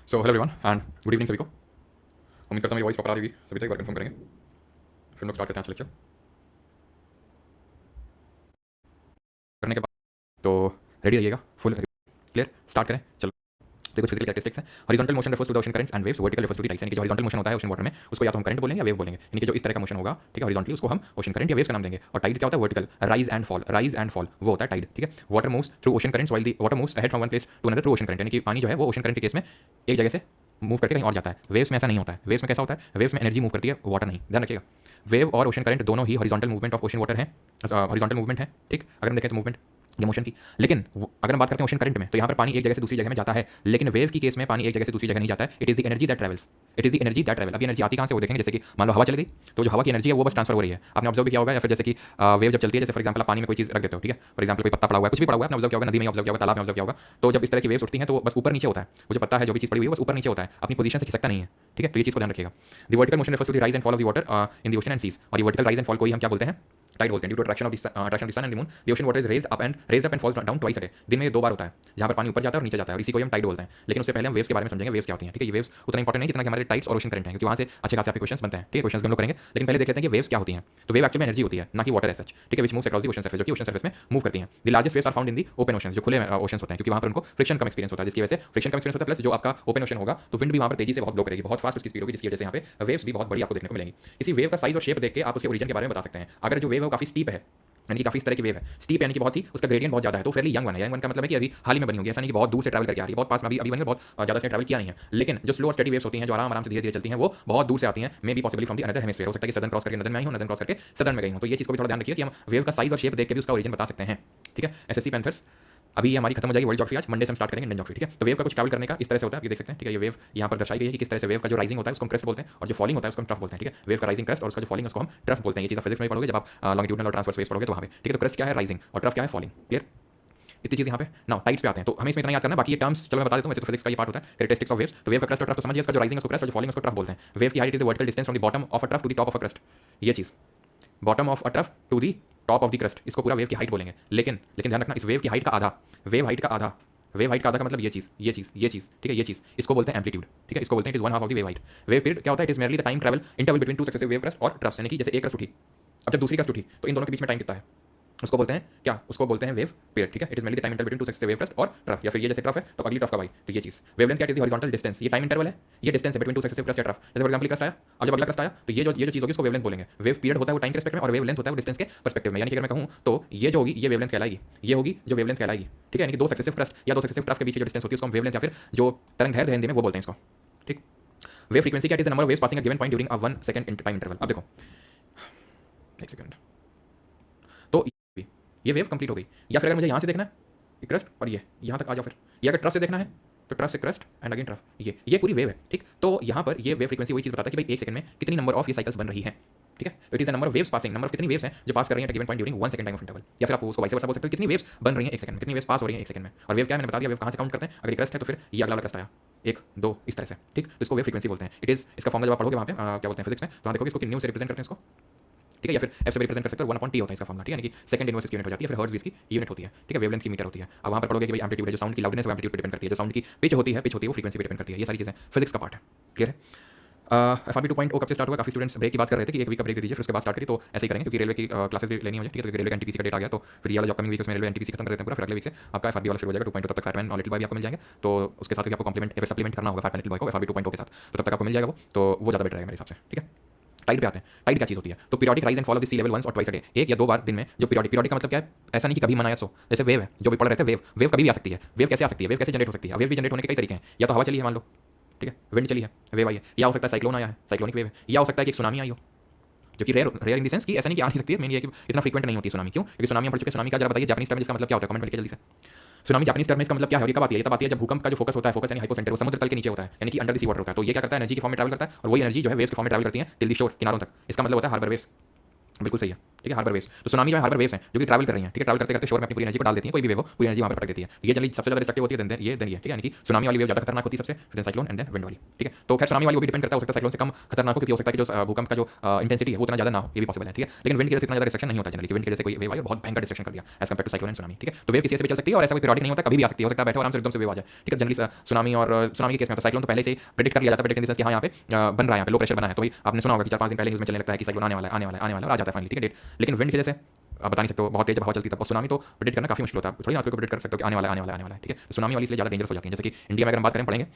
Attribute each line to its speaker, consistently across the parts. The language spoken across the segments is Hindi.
Speaker 1: So hello everyone and good evening सभी को। उम्मीद करता हूँ मेरी वॉइस प्रॉपर आ रही होगी, सभी तक एक बार कंफर्म करेंगे फिर हम लोग स्टार्ट करते हैं आज लेक्चर करने के बाद। तो रेडी रहिएगा, फुल क्लियर, स्टार्ट करें चलो। तो कुछ फिजिकल कैरेक्टरिस्टिक्स हैं। Horizontal motion refers to the ocean currents and waves, vertical refers to the tides. यानी कि जो हॉरिजॉन्टल मोशन होता है ओशन वाटर में उसको या तो हम करंट बोलेंगे या वेव बोलेंगे। यानी कि जो इस तरह का मोशन होगा, ठीक है, हॉरिजॉन्टली उसको हम ओशन करंट या वेव्स का नाम देंगे। और टाइड क्या होता है? Vertical, rise and fall, rise and fall वो होता है टाइड, ठीक है। Water moves through ocean currents while the water moves ahead from one place to another through ocean current. यानी कि पानी जो है वो ओशन करंट के केस में एक जगह से मूव करके कहीं और जाता है। वेव्स में ऐसा नहीं होता है। वेव्स में कैसा होता है? वेव्स में एनर्जी मूव करती है, वाटर नहीं, ध्यान रखिएगा। वेव और ओशन करंट दोनों ही horizontal movement of ocean water हैं, हॉरिजॉन्टल मूवमेंट है, ठीक। अगर हम देखें तो मूवमेंट ये मोशन की। लेकिन अगर हम बात करते हैं ओशन करंट में, तो यहाँ पर पानी एक जगह से दूसरी जगह में जाता है, लेकिन वेव की केस में पानी एक जगह से दूसरी जगह नहीं जाता है। It is the energy that travels, it is the energy that travel. अब एनर्जी आती कहाँ से वो देखेंगे। जैसे कि मान लो हवा चल गई, तो जो हवा की एनर्जी है वो बस ट्रांसफर हो रही है। आपने ऑब्जर्व भी किया होगा, या फिर जैसे कि वेव जब चलती है, जैसे फॉर एग्जाम्पल आप पानी में कोई चीज रख देते हो, ठीक है, फॉर एग्जाम्पल कोई पत्ता पड़ा हुआ है, कुछ भी पड़ा हुआ है, आपने ऑब्जर्व किया होगा, नदी में ऑब्जर्व किया होगा, तालाब में ऑब्जर्व किया होगा। तो जब इस तरह की वेव्स उठती हैं तो बस ऊपर नीचे होता है, वो जो पत्ता है, जो भी चीज पड़ी हुई है, बस ऊपर नीचे होता है, अपनी पोजीशन से खिसकता नहीं है, ठीक है। तो ये चीज को ध्यान रखिएगा। The vertical motion refers to the rise and fall of the water in the ocean and seas. और ये वर्टिकल राइज एंड फॉल को ही हम क्या बोलते हैं? टाइड बोलते हैं। Due to attraction of the sun and the moon the ocean water is raised up and falls down twice a day. दिन में ये 2 बार होता है जहां पर पानी ऊपर जाता है और नीचे जाता है, और इसी को हम टाइड बोलते हैं। लेकिन उससे पहले हम वेव्स के बारे में समझेंगे, वेव्स क्या होती हैं, ठीक है। ये वेव्स उतना इंपॉर्टेंट नहीं जितना कि हमारे टाइड्स और ओशन करंट हैं, क्योंकि वहां से अच्छे खासे आपके क्वेश्चंस बनते हैं, ठीक है। क्वेश्चंस भी हम लोग करेंगे, लेकिन पहले देख लेते हैं कि वेव्स क्या होती हैं। तो वेव एक्चुअली में एनर्जी होती है, ना कि वाटर एज सच, ठीक है, which moves across the ocean surface, जो कि ओशन सरफेस में मूव करती हैं। The largest waves are found in the open oceans, जो खुले ओशंस होते हैं, क्योंकि वहां पर उनको फ्रिक्शन कम एक्सपीरियंस होता है, जिसकी वजह से फ्रिक्शन कम एक्सपीरियंस होता है, प्लस जो आपका ओपन ओशन होगा तो विंड भी वहां पर तेजी से बहुत ब्लो करेगी, बहुत फास्ट उसकी स्पीड होगी, जिसकी वजह से यहाँ पे वेव्स भी बहुत बड़ी आपको देखने को मिलेंगी। इसी वेव का साइज और शेप देख के आप उसके ओरिजिन के बारे में बता सकते हैं। अगर जो वेव है वो काफी स्टीप है, यानी कि काफी इस तरह की वेव है, स्टीप यानी कि बहुत ही उसका ग्रेडियंट बहुत ज्यादा है, तो फेयरली यंग वन है। यंग वन का मतलब है कि अभी हाल ही में बनी होगी, ऐसा नहीं कि बहुत दूर से ट्रैवल करके आ रही है, बहुत पास में अभी बनी है, बहुत ज्यादा से ट्रैवल किया नहीं है। लेकिन जो स्लो और स्टडी वेव्स होती हैं, जो आराम आराम से धीरे धीरे चलती हैं, वो बहुत दूर से आती हैं, may be possibly from the another hemisphere. हो सकता है कि सदर्न क्रॉस करके नदन में आई हो, नदन क्रॉस करके सदर्न में गई हो। तो ये चीज को भी थोड़ा ध्यान रखिए कि हम वेव का साइज और शेप देख के भी उसका ओरिजिन बता सकते हैं, ठीक है। एसएससी पैंथर्स अभी ये हमारी खत्म हो जाएगी वर्ल्ड ज्योग्राफी, आज मंडे से हम स्टार्ट करेंगे इंडियन ज्योग्राफी, ठीक है। तो वेव का कुछ ट्रैवल करने का इस तरह से होता है, आप देख सकते हैं, ठीक है। ये वेव यहाँ पर दर्शाई गई है कि किस तरह से वेव का जो राइजिंग होता है उसको हम क्रेस्ट बोलते हैं, और जो फॉलिंग होता है उसको हम ट्रफ बोलते हैं, ठीक है। वेव का राइजिंग क्रेस्ट और उसका जो फॉलिंग उसको हम ट्रफ बोलते हैं। ये चीज आप फिजिक्स में पढ़ोगे जब आप लॉन्गिट्यूडनल और ट्रांसवर्स वेव्स पढ़ोगे तो वहाँ पे, ठीक है। तो क्रेस्ट क्या है? राइजिंग, और ट्रफ क्या है? फॉलिंग। क्लियर? इतनी चीज यहाँ पे नाउ टाइड्स पे आते हैं, तो हमें इसमें इतना याद करना है। बाकी ये टर्म्स चलो मैं बता देता हूँ, वैसे तो फिजिक्स का ये पार्ट होता है, कैरेक्टरिस्टिक्स ऑफ वेव्स। तो वेव का क्रेस्ट और ट्रफ तो समझिए, इसका जो राइजिंग उसको क्रेस्ट और जो फॉलिंग उसको ट्रफ बोलते हैं। वेव की height is the vertical distance from the bottom of a trough to the top of a crest. ये चीज bottom of a trough to the top of the crest, इसको पूरा वेव की हाइट बोलेंगे। लेकिन ध्यान रखना, इस वेव की हाइट का आधा, वेव हाइट का आधा, वेव हाइट का आधा का मतलब ये चीज, ये चीज, ये चीज, ठीक है, ये चीज, इसको बोलते हैं एम्पलीट्यूड, ठीक है। इसको बोलते हैं it is one half of the wave height. Wave period क्या होता है? It is merely the time travel interval between two successive wave crest और ट्रफ्स। यानी कि जैसे एक क्रेस्ट उठी, अब जब दूसरी क्रेस्ट उठी, तो इन दोनों के बीच में टाइम कितना है, उसको बोलते हैं क्या? उसको बोलते हैं वेव पीरियड, ठीक है। It is mainly time interval between two successive wave crest और ट्रफ, या फिर ये जैसे ट्रफ है तो अगली ट्रफ का भाई, तो ये चीज वेवलेंथ क्या? इज द हॉरिजॉन्टल डिस्टेंस, ये टाइम इंटरवल है, ये डिस्टेंस है बिटवीन टू सक्सेसिव क्रेस्ट या ट्रफ। जैसे फॉर एग्जांपल क्रेस्ट आया और जब अगला क्रेस्ट आया, तो ये जो चीज होगी उसको वेवलेंथ बोलेंगे। वेव पीरियड होता है वो टाइम के रिस्पेक्ट में, और वेवलेंथ होता है वो डिस्टेंस के पर्सपेक्टिव में। यानी कि अगर मैं कहूं तो ये जो होगी ये वेवलेंथ कहलाएगी, ये होगी जो वेवलेंथ कहलाएगी, ठीक है। यानी कि दो सक्सेसिव क्रेस्ट या दो सक्सेसिव ट्रफ के बीच जो डिस्टेंस होती है उसको हम वेवलेंथ या फिर जो तरंग दैर्ध्य हिंदी में वो बोलते हैं इसको, ठीक। वेव फ्रीक्वेंसी क्या? Is the number of waves passing a given point during a 1 second time interval. अब देखो एक सेकंड, तो ये वेव कंप्लीट हो गई। या फिर अगर मुझे यहाँ से देखना है ये क्रेस्ट और ये यहाँ तक आ जाओ, फिर ये अगर ट्रफ से देखना है तो ट्रफ से क्रेस्ट एंड अगेन ट्रफ, ये पूरी वेव है, ठीक। तो यहाँ पर ये वेव फ्रीक्वेंसी वही चीज बताता है कि भाई एक सेकंड में कितनी नंबर ऑफ ये साइकिल्स बन रही है, ठीक है। तो it is the number of waves passing, number of कितनी वेव्स हैं जो पास कर रही हैं given point during 1 second time of interval. या फिर आप उसको वाइस वर्सा बोल सकते हो, कितनी वेव्स बन रही हैं एक सेकंड में, कितनी वेव्स पास हो रही हैं एक सेकंड में। और वेव क्या है मैंने बता दिया, वेव कहाँ से काउंट करते हैं। अगर क्रेस्ट है तो फिर ये अगला वाला क्रेस्ट आया 1 2 इस तरह से, ठीक। तो इसको वेव फ्रीक्वेंसी बोलते हैं। इट इज इसका फॉर्मूला जब आप पढ़ोगे वहाँ पे क्या बोलते हैं फिजिक्स में, तो वहाँ देखोगे इसको न्यू से रिप्रेजेंट करते हैं इसको, ठीक है। या फिर एफ से रिप्रेजेंट कर सकते हो, 1/t होता है इसका फॉर्मूला, ठीक है। यानी कि सेकंड इनवर्स की यूनिट हो जाती है, फिर हर्ट्ज भी इसकी यूनिट होती है, ठीक है। वेवलेंथ की मीटर होती है। अब वहाँ पर पढ़ोगे कि भाई एम्पलीट्यूड है, जो साउंड की लाउडनेस वो एम्पलीट्यूड पे डिपेंड करती है, जो साउंड की पिच होती है वो फ्रीक्वेंसी पे डिपेंड करती है। ये सारी चीजें फिजिक्स का पार्ट है, क्लियर है। FRB 2.0 कब से स्टार्ट होगा? काफी स्टूडेंट्स ब्रेक की बात कर रहे थे कि एक वीक का ब्रेक दे दीजिए फिर उसके बाद स्टार्ट करिए, तो ऐसे ही करेंगे क्योंकि रेलवे की क्लासेस भी लेनी है मुझे, ठीक है। तो रेलवे का एनटीपीसी का डेट आ गया, तो फिर ये वाला जो अपकमिंग वीक में रेलवे एनटीपीसी खत्म कर देते हैं पूरा, फिर अगले वीक से आपका FRB वाला शुरू हो जाएगा 2.0। तब तक फायरमैन और लिटिल बॉय भी आपको मिल जाएंगे, तो उसके साथ आपको कॉम्प्लीमेंट या फिर सप्लीमेंट करना होगा फायरमैन लिटिल बॉय को FRB 2.0 के साथ, तो तब तक आपको मिल जाएगा वो, तो वो ज़्यादा बेटर रहेगा मेरे हिसाब से, ठीक है। टाइड पे आते हैं। टाइड क्या चीज होती है? तो periodic rise and fall of the sea level once और ट्वाइस अ डे, एक या 2 बार दिन में। जो पीरियोडिक का मतलब क्या है? ऐसा नहीं कि कभी मनाया सो, जैसे वेव है जो भी पढ़ रहे थे, वेव कभी भी आ सकती है। वेव कैसे आ सकती है? वेव कैसे जनरेट हो सकती है? वेव भी जनरेट होने के कई तरीके हैं। या तो हवा चली है मान लो, ठीक है, विंड चली है, वेव आई है। या हो सकता है साइक्लोन आया है, साइक्लोनिक वेव है। या हो सकता है कि एक सुनामी आई हो, जो कि रेयर इन द सेंस कि ऐसा नहीं कि आ नहीं सकती है, मेन ये कि इतना फ्रीक्वेंट नहीं होती सुनामी। क्यों? क्योंकि सुनामी हम पढ़ चुके हैं। सुनामी का जरा बताइए जापानीज टर्म इसका मतलब क्या होता है, कमेंट में लिखिए जल्दी से। सुनामी जापानीज टर्म में इसका मतलब क्या है और ये कब आती है? ये तब आती है जब भूकंप का जो फोकस होता है, फोकस यानी हाइपोसेंटर, वो समुद्र तल के नीचे होता है, यानी कि अंडर द सी वाटर होता है। तो ये क्या करता है? एनर्जी की फॉर्म में ट्रैवल करता है, और वही एनर्जी जो है वेव्स के फॉर्म में ट्रैवल करती है टिल द शोर, किनारों तक। इसका मतलब होता है हार्बर वेव्स, बिल्कुल सही है, ठीक है। हार्बर वेव्स, तो सुनामी जो है हार्बर वेव्स हैं जो कि ट्रैवल कर रही हैं, ठीक है। ट्रैवल करते करते शोर में अपनी पूरी एनर्जी को डाल देती हैं, कोई भी वेव हो पूरी एनर्जी वहाँ पर पटक देती है। ये जनरली सबसे ज़्यादा डिस्ट्रक्टिव होती है, देन ये ठीक है। यानी कि सुनामी वाली वेव ज़्यादा खतरनाक होती है सबसे, फिर साइक्लोन एंड देन विंड वाली, ठीक है। तो खैर सुनामी वाली वो भी डिपेंड करता है, हो सकता है साइक्लोन से कम खतरनाक हो, क्योंकि हो सकता है कि जो भूकंप का जो इंटेंसिटी है वो उतना ज़्यादा ना हो, ये भी पॉसिबल है, ठीक है। लेकिन विंड की वजह से इतना ज़्यादा डिस्ट्रक्शन नहीं होता जनरली, विंड की वजह से कोई वेव आई बहुत भयंकर डिस्ट्रक्शन कर दिया as compare to cyclone and tsunami, ठीक है। तो वेव किसी से भी चल सकती है और ऐसा कोई पीरियडिक नहीं होता, कभी भी आ सकती है, हो सकता है बैठे आराम से एकदम से वेव आ जाए, ठीक है। जनरली सुनामी और सुनामी के केस में तो साइक्लोन तो पहले से प्रेडिक्ट कर लिया जाता है, प्रेडिक्ट इन द सेंस कि हाँ यहाँ पे बन रहा है, यहाँ पे लो प्रेशर बना है, तो भाई आपने सुना होगा कि 4-5 दिन पहले न्यूज़ में चलने लगता है कि साइक्लोन आने वाला है, आने वाला है, आने वाला है और आ जाता है फाइनली, ठीक है डेट। लेकिन विंड की वजह से आप बता नहीं सकते हो, बहुत तेज हवा चलती है, और सुनामी तो प्रेडिक्ट करना काफी मुश्किल होता है, थोड़ी ना आपको प्रेडिक्ट कर सकते हो कि आने वाला है, आने वाला है, आने वाला है, ठीक है। तो सुनामी वाली इसलिए ज़्यादा डेंजरस हो जाती है। जैसे कि इंडिया में अगर हम बात करें पढ़ेंगे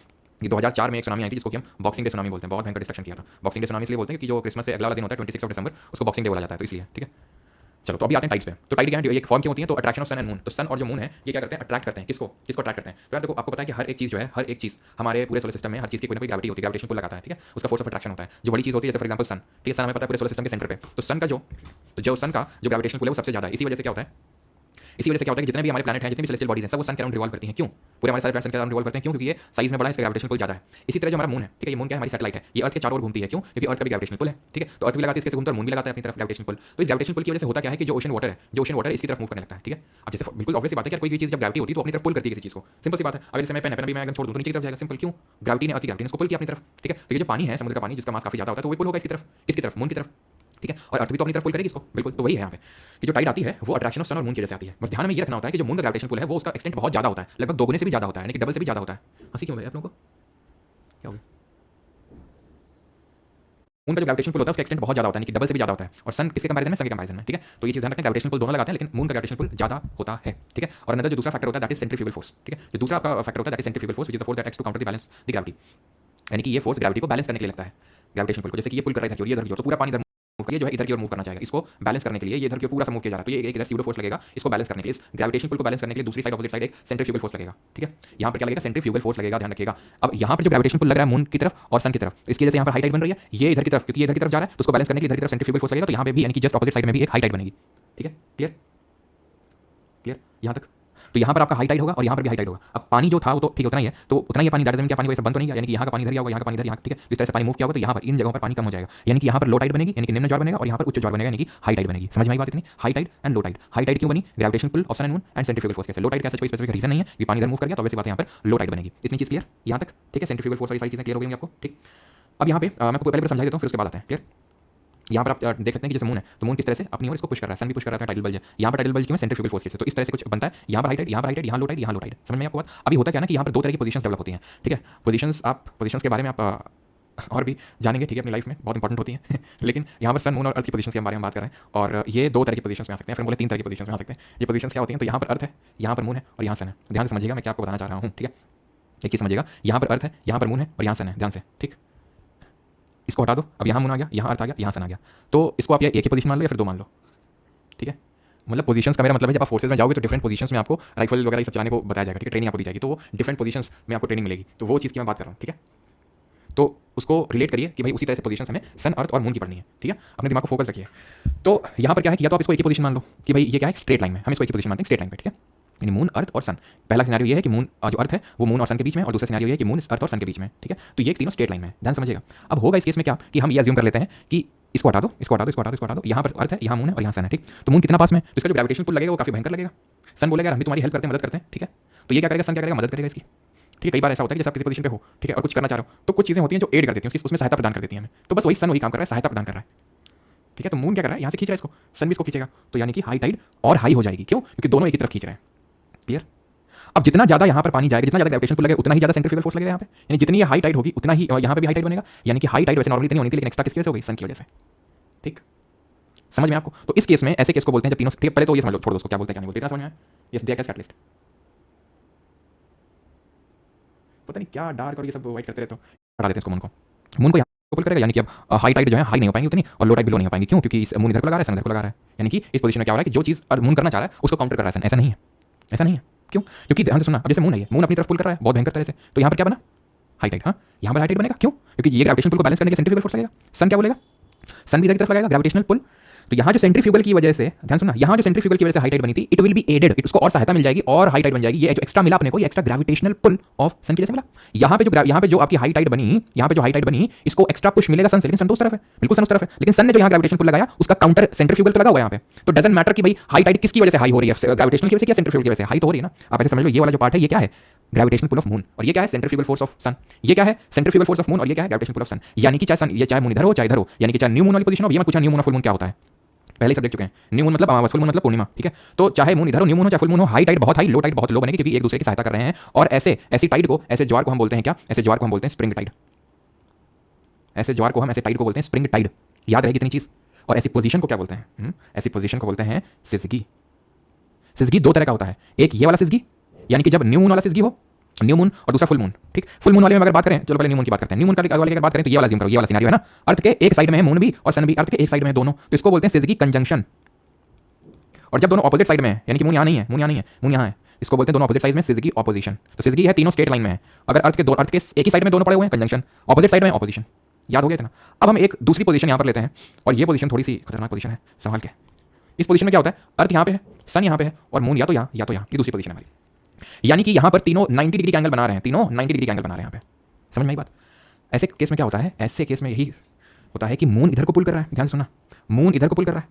Speaker 1: कि 2004 में एक सुनामी आई थी जिसको कि हम बॉक्सिंग डे सुनामी बोलते हैं, बहुत भयंकर डिस्ट्रक्शन किया था। बॉक्सिंग डे सुनामी इसलिए बोलते हैं कि जो क्रिसमस से अगला वाला दिन होता है 26 दिसंबर, उसको बॉक्सिंग डे बोला जाता है, तो इसलिए, ठीक है। चलो तो अभी आते हैं टाइड्स पे। तो टाइड क्या है, ये फॉर्म क्यों होती है, तो attraction of sun and moon. तो सन और जो मून है ये क्या करते हैं, अट्रैक्ट करते हैं, किसको किसको अट्रैक्ट करते हैं। तो यार देखो आपको पता है कि हर एक चीज़ जो है, हर एक चीज़ हमारे पूरे सोलर सिस्टम में हर चीज़ की कोई ना कोई ग्रेविटी होती है, ग्रेविटेशन पुल लगाता है, ठीक है। उसका फोर्स ऑफ अट्रैक्शन होता है, जो बड़ी चीज़ होती है, जैसे फॉर एग्जांपल सन, ठीक है। सन हमें पता है पूरे सोलर सिस्टम के सेंटर पे, तो सन का जो सन का जो ग्रेविटेशन पुल है वो सबसे ज़्यादा है। इसी वजह से क्या होता है, इसी वजह से क्या होता है कि जितने भी हमारे प्लैनेट हैं, जितनी भी सेलेस्टियल बॉडीज हैं, सब वो सन के अराउंड रिवॉल्व करती हैं। क्यों पूरे हमारे सारे प्लैनेट सन के अराउंड रिवॉल्व करते हैं, क्यों, क्योंकि ये साइज में बड़ा है, इसका ग्रेविटेशन पुल ज़्यादा है। इसी तरह जो हमारा मून है, ठीक है, ये मून क्या है, हमारी सैटेलाइट है, ये अर्थ के चारों ओर घूमती है, क्यों, क्योंकि अर्थ का भी ग्रेविटेशन पुल है, ठीक है। तो अर्थ भी लगाती है इसके घूमता है, मून भी लगाता है अपनी तरफ ग्रेविटेशन पुल। तो इस ग्रेविटेशन पुल की वजह से होता क्या है कि जो ओशन वाटर है, जो ओशन वाटर है इसकी तरफ मूव करने लगता है, ठीक है। अब जैसे बिल्कुल ऑब्वियस बात है कि कोई भी चीज़ जब ग्रेविटी होती है तो अपनी तरफ पुल करती है किसी चीज़ को, सिंपल सी बात है। अगर जैसे मैं पेन भी मैं अगर छोड़ दूँ तो नीचे की तरफ जाएगा, सिंपल, क्यों, ग्रेविटी ने, अर्थ की ग्रेविटी ने उसको पुल किया अपनी तरफ, ठीक है। तो ये जो पानी है, समुद्र का पानी जिसका मास काफी ज़्यादा होता है, तो वो पुल होगा इसकी तरफ, किसकी तरफ, मून की तरफ, ठीक है। और अर्थ भी तो अपनी तरफ पुल करेगी इसको, बिल्कुल। तो वही है यहाँ पे कि जो टाइड आती है वो अट्रैक्शन ऑफ सन और मून की वजह से आती है। बस ध्यान में ये रखना होता है कि जो मून का ग्रेविटेशन पुल है वो उसका एक्सटेंट बहुत ज़्यादा होता है, लगभग दोगुने से भी ज़्यादा होता है, यानी कि डबल से भी ज़्यादा होता है। हंसी क्यों है आप लोगों को, क्या हो गया। मून का जो ग्रेविटेशन पुल होता है उसका एक्सटेंट बहुत ज़्यादा होता है, यानी कि डबल से भी ज़्यादा होता है। और सन किसके कंपैरिजन में, सन के कंपैरिजन में, ठीक है। तो ये चीज़ ध्यान रखना, ग्रेविटेशन पुल दोनों लगाते हैं लेकिन मून का ग्रेविटेशन पुल ज़्यादा होता है, ठीक है। और अंदर जो दूसरा फैक्टर होता है दैट इज सेंट्रीफ्यूगल फोर्स, ठीक है। जो दूसरा आपका फैक्टर होता है that is centrifugal force, which is the force that acts to counter the balance the gravity, यानी कि ये फोर्स ग्रेविटी को बैलेंस करने के लिए लगता है, ग्रेविटेशन पुल को। जैसे कि ये पुल कर रहा है इधर की ओर, तो पूरा पानी इधर ये जो है इधर की ओर मूव करना चाहेगा, इसको बैलेंस करने के लिए ये इधर की ओर पूरा सा मूव किया जा रहा है, तो ये एक इधर स्यूडो फोर्स लगेगा इसको बैलेंस करने के लिए। इस ग्रेविटेशन पुल को बैलेंस करने के लिए दूसरी साइड, ऑपोजिट साइड एक सेंट्रीफ्यूगल फोर्स लगेगा, ठीक है। यहाँ पर क्या लगेगा, सेंट्रीफ्यूगल फोर्स लगेगा, ध्यान रखिएगा। अब यहाँ पर जो ग्रेविटेशन पुल लग रहा है मून की तरफ और सन की तरफ, इसकी वजह से यहाँ पर हाई टाइड बन रही है, ये इधर की तरफ, क्योंकि ये इधर की तरफ जा रहा है तो उसको बैलेंस करने के लिए इधर की तरफ सेंट्रीफ्यूगल फोर्स लगेगा। तो यहाँ पे भी यानी कि जस्ट ऑपोजिट साइड में भी एक हाई टाइड बनेगी, ठीक है। क्लियर क्लियर यहाँ तक। तो यहाँ पर आपका हाई टाइड होगा और यहाँ पर भी हाई टाइड होगा। अब पानी जो था वो तो ठीक उतना ही है, तो उतना ही पानी ज़्यादा, क्या पानी वैसे बंद तो नहीं गया, यानी कि यहाँ का पानी इधर होगा, यहाँ का पानी इधर, यहाँ, ठीक है। इस तरह से पानी मूव किया होगा तो यहाँ पर इन जगहों पर पानी कम हो जाएगा, यानी कि यहाँ पर लो टाइड बनेगी, यानी कि निम्न ज्वार बनेगा, और यहाँ पर उच्च ज्वार बनेगा, यानी कि हाई टाइड बनेगी। समझ में आई बात इतनी, high tide and low tide. High tide क्यों बनी, gravitation pull of sun and moon and centrifugal force कैसे। लो टाइड का कोई स्पेसिफिक रीजन नहीं है, ये पानी इधर मूव कर गया तो वैसे बात है यहाँ पर लो टाइड बनेगी। इतनी चीज़ क्लियर यहाँ तक, ठीक है। सेंट्रीफ्यूगल फोर्स वाली सारी चीज़ें क्लियर हो गई आपको, ठीक। अब यहाँ पे मैं आपको पहले समझा देता हूँ फिर उसके बाद आते हैं, क्लियर। यहाँ पर आप देख सकते हैं कि जैसे मून है तो मून किस तरह से अपनी ओर इसको पुश कर रहा है, सन भी पुश कर रहा है, टाइडल बल्ज है। यहाँ पर टाइडल बल्ज क्यों है, सेंट्रीफ्यूगल फोर्स से। तो इस तरह से कुछ बनता है, यहाँ पर हाई टाइड, यहाँ पर हाई टाइड, यहाँ लो टाइड, यहाँ लो टाइड। समझ में आपको बात। अभी होता क्या है ना कि यहाँ पर दो तरह की पोजीशंस डेवलप होती हैं, ठीक है। पोजीशंस के बारे में आप और भी जानेंगे, ठीक है, अपनी लाइफ में बहुत इंपॉर्टेंट होती हैं लेकिन यहाँ पर सन, मून और अर्थ की पोजीशंस के बारे में बात कर रहे हैं, और ये दो तरह की पोजीशंस में आ सकते हैं, फिर बोले तीन तरह की पोजीशंस में आ सकते हैं। ये पोजीशंस क्या होती हैं, तो यहाँ पर अर्थ है, यहाँ पर मून है और यहाँ सन है। ध्यान से समझिएगा मैं क्या आपको बताना चाह रहा हूँ, ठीक है। एक चीज़ समझिएगा, यहाँ पर अर्थ है, यहाँ पर मून है और यहाँ सन है, ध्यान से, ठीक। इसको हटा दो, अब यहाँ मून आ गया, यहाँ अर्थ आ गया, यहाँ सन आ गया। तो इसको आप एक ही पोजीशन मान लो या फिर दो मान लो, ठीक है। मतलब पोजीशंस का मेरा मतलब है जब आप फोर्सेज में जाओगे तो डिफरेंट पोजीशंस में आपको राइफल वगैरह सब चलाने को बताया जाएगा, ठीक है। ट्रेनिंग आपको दी जाएगी, तो वो डिफरेंट पोजीशंस में आपको ट्रेनिंग मिलेगी, तो वो चीज़ की मैं बात कर रहा हूँ, ठीक है। तो उसको रिलेट करिए कि भाई उसी तरह से पोजीशंस हमें सन, अर्थ और मून की पढ़नी है, ठीक है। अपने दिमाग को फोकस रखिए। तो यहाँ पर क्या है कि या तो आप इसको एक ही पोजीशन मान लो कि भाई ये क्या है, स्ट्रेट लाइन में, हम इसको एक ही पोजीशन मानते हैं, स्ट्रेट लाइन पे, ठीक है। यानी मून, अर्थ और सन। पहला सिनेरियो ये है कि मून जो अर्थ है वो मून और सन के बीच में, और दूसरा सिनेरियो ये है कि मून अर्थ और सन के बीच में, ठीक है। तो ये तीनों स्ट्रेट लाइन में है, ध्यान समझिएगा। अब होगा इस केस में क्या कि हम ये अज्यूम कर लेते हैं कि इसको हटा दो, इसको हटा दो, इसको हटा दो, इसको हटा दो, यहाँ पर अर्थ है, यहाँ मून है और यहाँ सन है, ठीक। तो मून कितना पास में, तो इसका जो ग्रेविटेशन पुल लगेगा वो काफी भयंकर लगेगा। सन बोलेगा हम भी तुम्हारी हेल्प करते हैं, मदद करते हैं, ठीक है। तो ये क्या करेगा, सन क्या करेगा, मदद करेगा इसकी, ठीक है। कई बार ऐसा होता है कि जैसे आप किसी पोजीशन पे हो, ठीक है, और कुछ करना चाह रहे हो तो कुछ चीजें होती हैं जो एड कर देती हैं, उसमें सहायता प्रदान कर देती हैं हमें। तो बस वही सन वही काम कर रहा है, सहायता प्रदान कर रहा है, ठीक है। तो मून क्या कर रहा है, यहाँ से खींच रहा है इसको, सन भी इसको खींचेगा, तो यानी कि हाई टाइड और हाई हो जाएगी, क्यों, क्योंकि दोनों एक ही तरफ खींच रहे हैं, क्लियर। अब जितना ज्यादा यहाँ पर पानी जाएगा, जितना ज्यादा ग्रेविटेशन पुल लगेगा उतना ही ज्यादा सेंट्रीफ्यूगल फोर्स लगेगा यहाँ पे, यानी जितनी ये हाई टाइड होगी उतना ही यहाँ पे भी हाई टाइड बनेगा, यानी कि हाई टाइड वैसे नॉर्मली इतनी होनी थी लेकिन एक्स्ट्रा किसकी वजह से हो गई, सन की वजह से, ठीक। समझ में आपको। तो इस केस में ऐसे केस को बोलते हैं जब तीनों, ठीक है। पहले तो ये समझ लो, छोड़ दो उसको, क्या बोलते हैं क्या नहीं बोलते, इतना समझ में आया। यस दिया, क्या कैटलिस्ट, पता नहीं क्या डार्क और ये सब वाइट करते रहते हो। हटा देते हैं इसको, मून को यहाँ पुल करेगा, यानी कि अब हाई टाइड जो है हाई नहीं हो पाएंगी उतनी, और लो टाइड भी लो नहीं हो पाएंगी, क्यों, क्योंकि इस मून इधर को लगा रहा है, सन इधर को लगा रहा है। यानी कि इस पोजीशन में क्या हो रहा है कि जो चीज़ मून करना चाह रहा है उसको काउंटर कर रहा है सन। ऐसा नहीं है, ऐसा नहीं है, क्यों, क्योंकि ध्यान से सुनना। अब जैसे मून है, मून अपनी तरफ पुल कर रहा है बहुत भयंकर तरह से, तो यहाँ पर क्या बना, हाई टाइड। हाँ, यहाँ पर हाई टाइड बनेगा, क्यों, क्योंकि ये ग्रेविटेशन पुल को बैलेंस करने के सेंट्रीफ्यूगल फोर्स लगेगा। सन क्या बोलेगा, सन भी इधर की तरफ लगाएगा ग्रेविटेशनल पुल, तो यहाँ जो सेंट्रीफ्यूगल की वजह से, ध्यान सुनना, यहाँ जो सेंट्रीफ्यूगल की वजह से हाई टाइड बनी थी, इट विल बी एडेड, उसको और सहायता मिल जाएगी और हाई टाइड बन जाएगी। ये जो एक्स्ट्रा मिला अपने को, ये एक्स्ट्रा ग्रेविटेशनल पुल ऑफ सन की वजह से मिला। यहाँ पे जो आपकी हाई टाइड बनी, यहाँ पे जो हाई टाइड बनी, इसको एक्स्ट्रा पुश मिलेगा सन से, लेकिन सन तो उस तरफ है, बिल्कुल सन उस तरफ है, लेकिन सन ने जो यहाँ ग्रेविटेशन पुल लगाया उसका काउंटर सेंट्रीफ्यूगल तो लगा हुआ यहाँ पे। तो डजंट मैटर कि भाई हाई टाइड किसकी वजह से हाई हो रही है, ग्रेविटेशनल की वजह से या सेंट्रीफ्यूगल की वजह से हाई तो हो रही है ना। आप ऐसे समझ लो, ये वाला जो पार्ट है ये क्या है, ग्रेविटेशनल पुल ऑफ मून, और ये क्या है, सेंट्रीफ्यूगल फोर्स ऑफ सन। ये क्या है, सेंट्रीफ्यूगल फोर्स ऑफ मून, और ये क्या है, ग्रेविटेशनल पुल ऑफ सन। यानी कि चाहे सन, ये चाहे मून इधर हो चाहे इधर हो, यानी कि चाहे न्यू मून वाली पोजीशन हो। ये मत पूछा न्यू मून और फुल मून क्या होता है, पहले सब देख चुके हैं। न्यू मून मतलब अमावस, फुल मून मतलब पूर्णिमा, ठीक है। तो चाहे मून इधर हो, न्यू मून हो चाहे फुल मून हो, हाई टाइड बहुत हाई, लो टाइड बहुत लो बनेगी, क्योंकि एक दूसरे की सहायता कर रहे हैं। और ऐसी टाइड को, ऐसे ज्वार को हम बोलते हैं क्या, ऐसे ज्वार को हम बोलते हैं स्प्रिंग टाइड। ऐसे ज्वार को हम, ऐसे टाइड को बोलते हैं स्प्रिंग टाइड। याद रहेगी इतनी चीज। और ऐसी पोजीशन को क्या बोलते हैं, ऐसी पोजीशन को बोलते हैं सिजगी। सिजगी दो तरह का होता है, एक ये वाला सिजगी, यानी कि जब न्यू मून वाला सिजगी हो, न्यू मून, और दूसरा फुल मून, ठीक। फुल मून वाले में अगर बात करें, चलो पहले न्यू मून की बात करते हैं। न्यू मून वाले की अगर बात करें तो ये वाला करो, ये वाला सिनेरियो है ना, अर्थ के एक साइड में है मून भी और सन भी, अर्थ के एक साइड में है दोनों, तो इसको बोलते हैं सिजगी कंजंक्शन। और जब दोनों ऑपोजिट साइड में है, यानी कि मून यहाँ नहीं है, मून यहाँ नहीं है, मून यहाँ है, इसको बोलते हैं दोनों ऑपोजिट साइड में सिजगी ऑपोजिशन। तो सिजगी है तीनों स्ट्रेट लाइन में है, अगर अर्थ के एक ही साइड में दोनों पड़े हुए हैं कंजंक्शन, ऑपोजिट साइड में ऑपोजिशन। याद हो गया इतना। अब हम एक दूसरी पोजीशन यहाँ पर लेते हैं, और ये पोजीशन थोड़ी सी खतरनाक पोजीशन है, संभाल के। इस पोजीशन में क्या होता है, अर्थ यहाँ पे है, सन यहाँ पे है, और मून या तो यहाँ या तो यहाँ, ये दूसरी पोजीशन है हमारी। यानी कि यहाँ पर तीनों 90 डिग्री का एंगल बना रहे हैं, तीनों 90 डिग्री का एंगल बना रहे हैं यहाँ पे। समझ में आई बात। ऐसे केस में क्या होता है, ऐसे केस में यही होता है कि मून इधर को पुल कर रहा है, ध्यान से सुनना, मून इधर को पुल कर रहा है।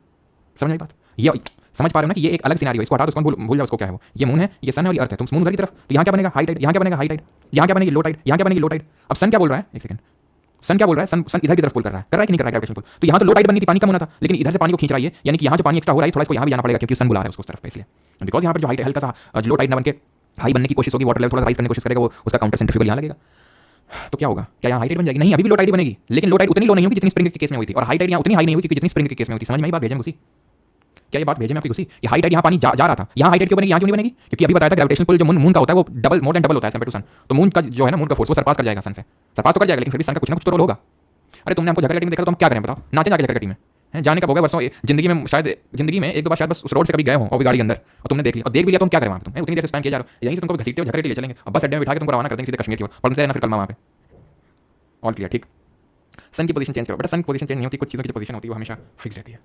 Speaker 1: समझ आई बात। ये समझ पा रहे हो ना कि ये एक अलग सिनेरियो, इसको हटा दो, उसको भूल जाओ, उसको क्या है वो, ये मून है, ये सन है और ये अर्थ है, तुम मून उधर की तरफ, तो यहाँ क्या बनेगा हाई टाइड, यहाँ क्या बनेगा हाई टाइड, यहाँ क्या बनेगी लो टाइड, यहाँ क्या बनेगी लो टाइड। अब सन क्या बोल रहा है, एक सेकंड, सन क्या बोल रहा है, सन इधर की तरफ पुल कर रहा है कि नहीं कर रहा है ग्रेविटेशन पुल। तो यहाँ तो लो टाइड बनी थी, पानी कम होना था, लेकिन इधर से पानी को खींच रहा है, यानी कि यहाँ जो पानी एक्स्ट्रा हो रहा है थोड़ा इसको यहाँ भी जाना पड़ेगा, क्योंकि सन बुला रहा है उसको उस तरफ पे, इसलिए बिकॉज यहाँ पर जो हाई हल्का सा लो टाइड ना बन के हाई बनने की कोशिश होगी, वाटर लेवल थोड़ा राइज करने की कोशिश करेगा, वो उसका काउंटर सेंट्रीफ्यूगल यहाँ लगेगा। तो क्या होगा, क्या यहाँ हाई टाइड बन जाएगी, नहीं, अभी भी लो टाइड बनेगी, लेकिन लो टाइड उतनी लो नहीं होगी जितनी स्प्रिंग के केस में हुई थी, और हाई टाइड यहाँ उतनी हाई नहीं होगी जितनी स्प्रिंग के केस में हुई थी। समझ में आई बात, भेजे में घुसी क्या, ये बात भेजे में आपकी घुसी। ये हाई टाइड यहाँ पानी जा रहा था, यहाँ हाई टाइड क्यों बनेगी, यहाँ क्यों नहीं बनेगी, क्योंकि अभी बताया था ग्रेविटेशनल पुल जो मून का होता है वो डबल, मोर देन डबल होता है कंपेयर टू सन। तो मून का जो है ना, मून का फोर्स वो सरपास कर जाएगा सन से, सरपास तो कर जाएगा, लेकिन फिर भी सन का कुछ ना कुछ तो रोल होगा। अरे तुमने हमको झगड़ा टीम देखा तो हम क्या करें बताओ, नाचे जाके झगड़ा टीम में जाने का हो गया वर्षों, जिंदगी में शायद जिंदगी में एक दो बार शायद बस उस रोड से कभी गए हो और भी गाड़ी के अंदर, और तुमने देख लिया और देख भी लिया, तुम क्या करें वहाँ तुम उतनी देर स्पेंड किया जा रहा हो, यहीं से तुमको घसीटते हो झगड़े ले चलेंगे, अब बस अड्डे में बिठा के तुमको रवाना कर देंगे सीधे कश्मीर की ओर, पढ़ते रहना फिर कलमा वहाँ पे। ऑल क्लियर, ठीक। सन की पोजीशन चेंज करो बेटा, सन पोजीशन चेंज नहीं होती, कुछ चीज़ों की पोजीशन होती है वो हमेशा फिक्स रहती है,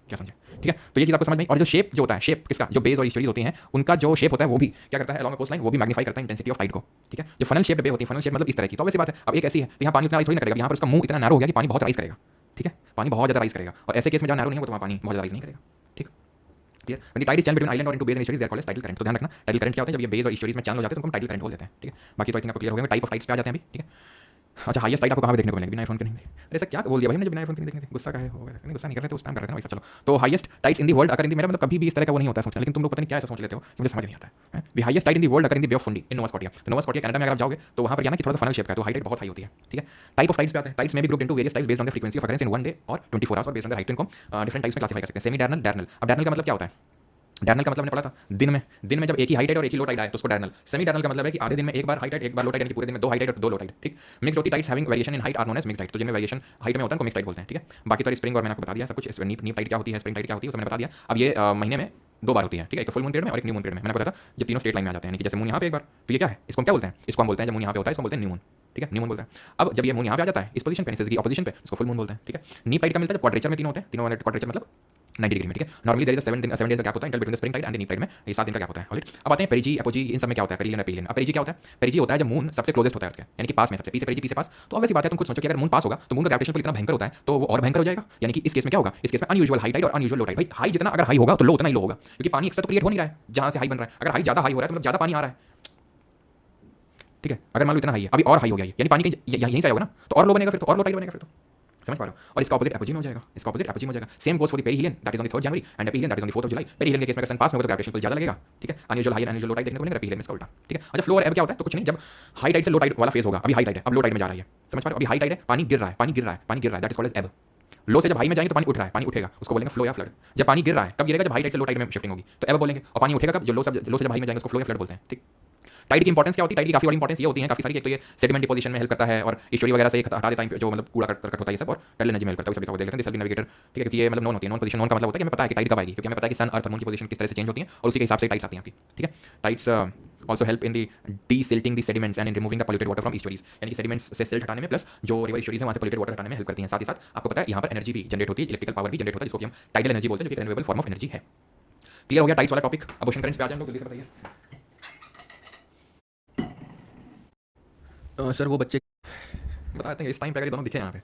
Speaker 1: क्या समझे, ठीक है। तो ये चीज़ आपको समझ में। और जो शेप जो होता है, शेप किसका, जो बेस और ईस्टरीज होती हैं उनका जो शेप होता है वो भी क्या करता है, अलॉन्ग कोस्ट लाइन वो भी मैग्नीफाई करता है इंटेंसिटी ऑफ टाइड को, ठीक है। जो फनल शेप बे होती है, फनल शेप मतलब इस तरह की, तो वैसी बात है। अब एक ऐसी है तो यहाँ पानी उतना राइज थोड़ी ना करेगा, यहाँ पर उसका मुंह इतना नैरो हो गया कि पानी बहुत राइज करेगा, ठीक है, पानी बहुत ज़्यादा राइज करेगा। और ऐसे केस में जहाँ नैरो नहीं हो तो वहाँ पानी बहुत ज़्यादा राइज नहीं करेगा, ठीक। Clear. When the tide is channel between island और into bays and estuaries they are called as tidal current. तो ध्यान रखना, टाइडल करंट क्या होता है, जब ये बेस और ईस्टरीज में चैनल हो जाते हैं तो उनको हम टाइडल करंट बोल देते हैं, ठीक है। बाकी तो आई थिंक आपको क्लियर हो गया। टाइप ऑफ टाइड्स पे आ जाते हैं अभी, ठीक है। अच्छा, हाईएस्ट टाइड आपको कहाँ पे देखने को मिलेगी, बिना फोन के नहीं। अरे सर क्या बोल दिया भाई, जब बिना फोन के नहीं देखने थे, गुस्सा का है, हो गया नहीं, गुस्सा नहीं कर रहे थे, स्पैम कर रहे थे वैसा। चलो, तो highest tides in the world occur in the, मेरा मतलब कभी भी इस तरह का वो नहीं होता है सोचना, लेकिन तुम लोग पता नहीं क्या ऐसा सोच लेते हो, मुझे समझ नहीं आता है। The highest tide in the world occur in the bay of Fundy in Nova Scotia. तो नोवा स्कॉटिया कनाडा में अगर आप जाओगे तो वहाँ पर क्या ना कि थोड़ा सा फनल शेप का है, तो हाई टाइड बहुत हाई होती है, ठीक है। टाइप ऑफ टाइड्स पे आते हैं, टाइड्स में भी group into various types based on the frequency of occurrence in one day और 24 आवर्स और बेस्ड ऑन द हाइट, इनको डिफरेंट टाइप्स में क्लासिफाई कर सकते हैं। Semi diurnal, diurnal. अब डायरनल का मतलब क्या होता है, डायरनल का मतलब मैंने पढ़ा था दिन में जब एक ही हाई टाइड और एक ही लो टाइड आए तो उसको डायरनल। सेमी डायरनल का मतलब है कि आधे दिन में एक बार हाई टाइड एक बार लो टाइड, यानी कि पूरे दिन में दो हाई टाइड और दो लो टाइड, ठीक। मिक्स्ड होती tides having variation in height are known as mixed tide. तो जिनमें वेरिएशन हाइट में होता है उनको मिक्स्ड टाइड बोलते हैं, ठीक है। बाकी तो स्प्रिंग और मैंने आपको बता दिया सब कुछ, नीप टाइड क्या होती है, स्प्रिंग टाइड क्या होती है, उसको मैंने बता दिया। अब ये महीने में दो बार होती है, ठीक है, एक फुल मून पीरियड में और एक न्यू मून पीरियड में। मैंने बताया था जब तीनों स्ट्रेट लाइन में आ जाते हैं, यानी कि जैसे मून यहाँ पे एक बार, तो ये क्या है, इसको हम क्या बोलते हैं, इसको हम बोलते हैं जब मून यहाँ पे होता है इसको बोलते हैं न्यू मून, ठीक है, न्यू मून बोलते हैं। अब जब ये मून यहाँ पे आ जाता है इस पोजीशन पे, की ऑपोजिशन पे, इसको फुल मून बोलते हैं, ठीक है। नीप टाइड का मिलता है जब क्वाड्रेचर में तीनों होते हैं, तीनों क्वाड्रेचर मतलब 90 डिग्री में, ठीक है। नॉर्मली देयर इज 7 डेज का गैप होता है inter between the spring tide and the neap tide में, ये 7 दिन का गैप होता है, ऑलराइट। अब आते हैं पेरिजी, एपोजी, इन सब में क्या होता है, पेरिलियन, एपिलियन। अब पेरिजी क्या होता है, पेरिजी होता है जब मून सबसे क्लोजेस्ट होता है अर्थ के, यानी कि पास में सबसे, पीछे पेरिजी पीछे पास। तो अब वैसी बात है, तुम खुद सोचो कि अगर मून पास होगा तो मून का ग्रेविटेशन पुल इतना भयंकर होता है तो वो और भयंकर हो जाएगा, यानी कि इस केस में क्या होगा, इस केस में अनयूजुअल हाई टाइड और अनयूजुअल लो टाइड। भाई हाई जितना अगर हाई होगा तो लो उतना ही लो होगा, क्योंकि पानी एक्स्ट्रा तो क्रिएट हो नहीं रहा है जहां से हाई बन रहा है। अगर हाई ज्यादा हाई हो रहा है तो मतलब ज्यादा पानी आ रहा है, ठीक है। अगर मान लो इतना हाई है, अभी और हाई हो गया यानी पानी यहीं से आएगा ना, तो और लो बनेगा, फिर तो और लो टाइड बनेगा फिर तो, समझ पा रहे हो। और इसका ऑपोजिट एपोजी में हो जाएगा, इसका ऑपोजिट एपोजी में हो जाएगा। Same goes for the perihelion that is on the 3rd January and aphelion that is on the 4th of July. Perihelion के केस में अगर सन पास में होगा तो ग्रेविटेशन पुल ज्यादा लगेगा, ठीक है। Unusual high unusual low tide देखने को मिलेगा, एपिलियन में इसका उल्टा, ठीक है। अच्छा, फ्लो और एब क्या होता है, तो कुछ नहीं, जब हाई टाइड से लो टाइड वाला फेज होगा, अभी हाई टाइड है अब लो टाइड में जा रही है, समझ पा रहे हो। अभी हाई टाइड है, पानी गिर रहा है, पानी गिर रहा है, पानी गिर रहा है, दैट इज कॉल्ड एज एब। लो से जब हाई में जाएंगे तो पानी उठ रहा है, पानी उठेगा, उसको बोलेंगे फ्लो या फ्लड। जब पानी गिर रहा है कब गिरेगा, जब हाई टाइड से लो टाइड में शिफ्टिंग होगी तो एब बोलेंगे, और पानी उठेगा कब, जो लो से जब हाई में जाएंगे उसको फ्लो या फ्लड बोलते हैं, ठीक। टाइड की इंपॉर्टेंस क्या होती है, टाइड की काफी बड़ी इंपॉर्टेंस ये होती है काफी सारी, एक तो ये सेडिमेंट डिपोजिशन में हेल्प करता है और ईश्वरी वगैरह से हटा देता है जो मतलब कूड़ा करकट होता है ये सब, और पहले एनर्जी में हेल्प करता है, उसे देख लेते हैं सेल्फ नेविगेटर, ठीक है। क्योंकि ये मतलब नॉन होती है, नॉन पोजीशन, नॉन का मतलब होता है कि हमें पता है कि टाइड कब आएगी, क्योंकि हमें पता है कि सन अर्थ और मून की पोजीशन किस तरह से चेंज होती है और उसी के हिसाब से टाइड्स आती हैं आपकी, ठीक है। Tides also help in the desilting the sediments and in removing the polluted water from estuaries, यानी कि सेडिमेंट्स से सिल्ट हटाने में प्लस जो रिवर ईस्चुरीज है वहाँ से पोल्यूटेड वाटर हटाने में हेल्प करती हैं। साथ ही साथ आपको पता है यहाँ पर एनर्जी भी जनरेट होती है, इलेक्ट्रिकल पावर भी जनरेट होता है, जिसको कि हम टाइडल एनर्जी बोलते हैं, जो कि रिन्यूएबल फॉर्म ऑफ एनर्जी है। क्लियर हो गया टाइड्स वाला टॉपिक। अब ओशन करेंट्स पे आ जाए हम लोग, जल्दी से बताइए। सर वो बच्चे बताते हैं इस टाइम पे अगर ये दोनों दिखे यहाँ पे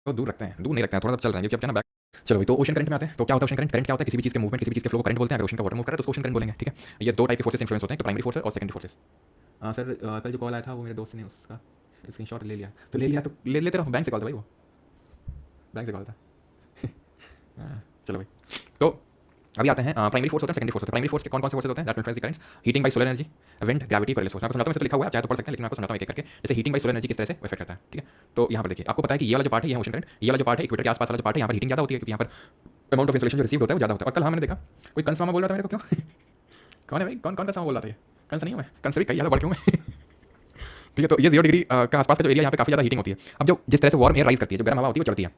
Speaker 1: तो दूर रखते हैं, दूर नहीं रखते हैं, थोड़ा सा चल रहे हैं क्योंकि अब क्या ना बैक। चलो भाई, तो ओशन करंट में आते हैं। तो क्या होता है ओशन करंट? करंट क्या होता है? किसी भी चीज़ के मूवमेंट, किसी भी चीज़ के फ्लो को करंट बोलते हैं। अगर ओशन का वाटर मूव कर रहा है तो ओशन करंट बोलेंगे, ठीक है। ये दो टाइप के फोर्सेस इन्फ्लुएंस होते हैं, तो प्राइमरी फोर्सेस और सेकेंडरी फोर्सेस। सर कल जो कॉल आया था वो मेरे दोस्त ने उसका स्क्रीनशॉट ले लिया, तो ले लिया तो ले लेते रहो, बैंक से कॉल था भाई, वो बैंक से कॉल था। चलो भाई, तो अभी आते हैं प्राइमरी फोर्स होता है, सेकेंडरी फोर्स होता है। प्राइमरी फोर्स के कौन कौन से फोर्सेस होते हैं? That influence the currents, heating by solar energy, wind, gravity, Coriolis force. मैं आपको समझाता हूं, इसमें लिखा हुआ है, चाहे तो पढ़ सकते हैं, लेकिन मैं आपको समझाता हूं एक एक करके। जैसे हीटिंग बाय सोलर एनर्जी किस तरह से इफेक्ट करता है, ठीक है। तो यहाँ पर देखिए, आपको पता है कि ये वाला जो पार्ट है ये ओशन करंट, ये वाला जो पार्ट है इक्वेटर के आसपास वाला जो पार्ट है, यहाँ पर हीटिंग ज़्यादा होती है क्योंकि यहाँ पर अमाउंट ऑफ इंसुलेशन जो रिसीव होता है वो ज़्यादा होता है। और कल हाँ मैंने देखा कोई कंस मामा बोल रहा था मेरे को, क्यों कौन है भाई, कौन कौन सा बोल रहा था? ये कंस नहीं हूँ मैं, कंस भी कई ज़्यादा बढ़ क्यों मैं ठीक है। तो ये 0 डिग्री का आसपास का जो एरिया यहाँ पे काफ़ी ज़्यादा हीटिंग होती है। अब जो जिस तरह से वार्म एयर राइज करती है, जो गर्म हवा होती है वो चढ़ती है,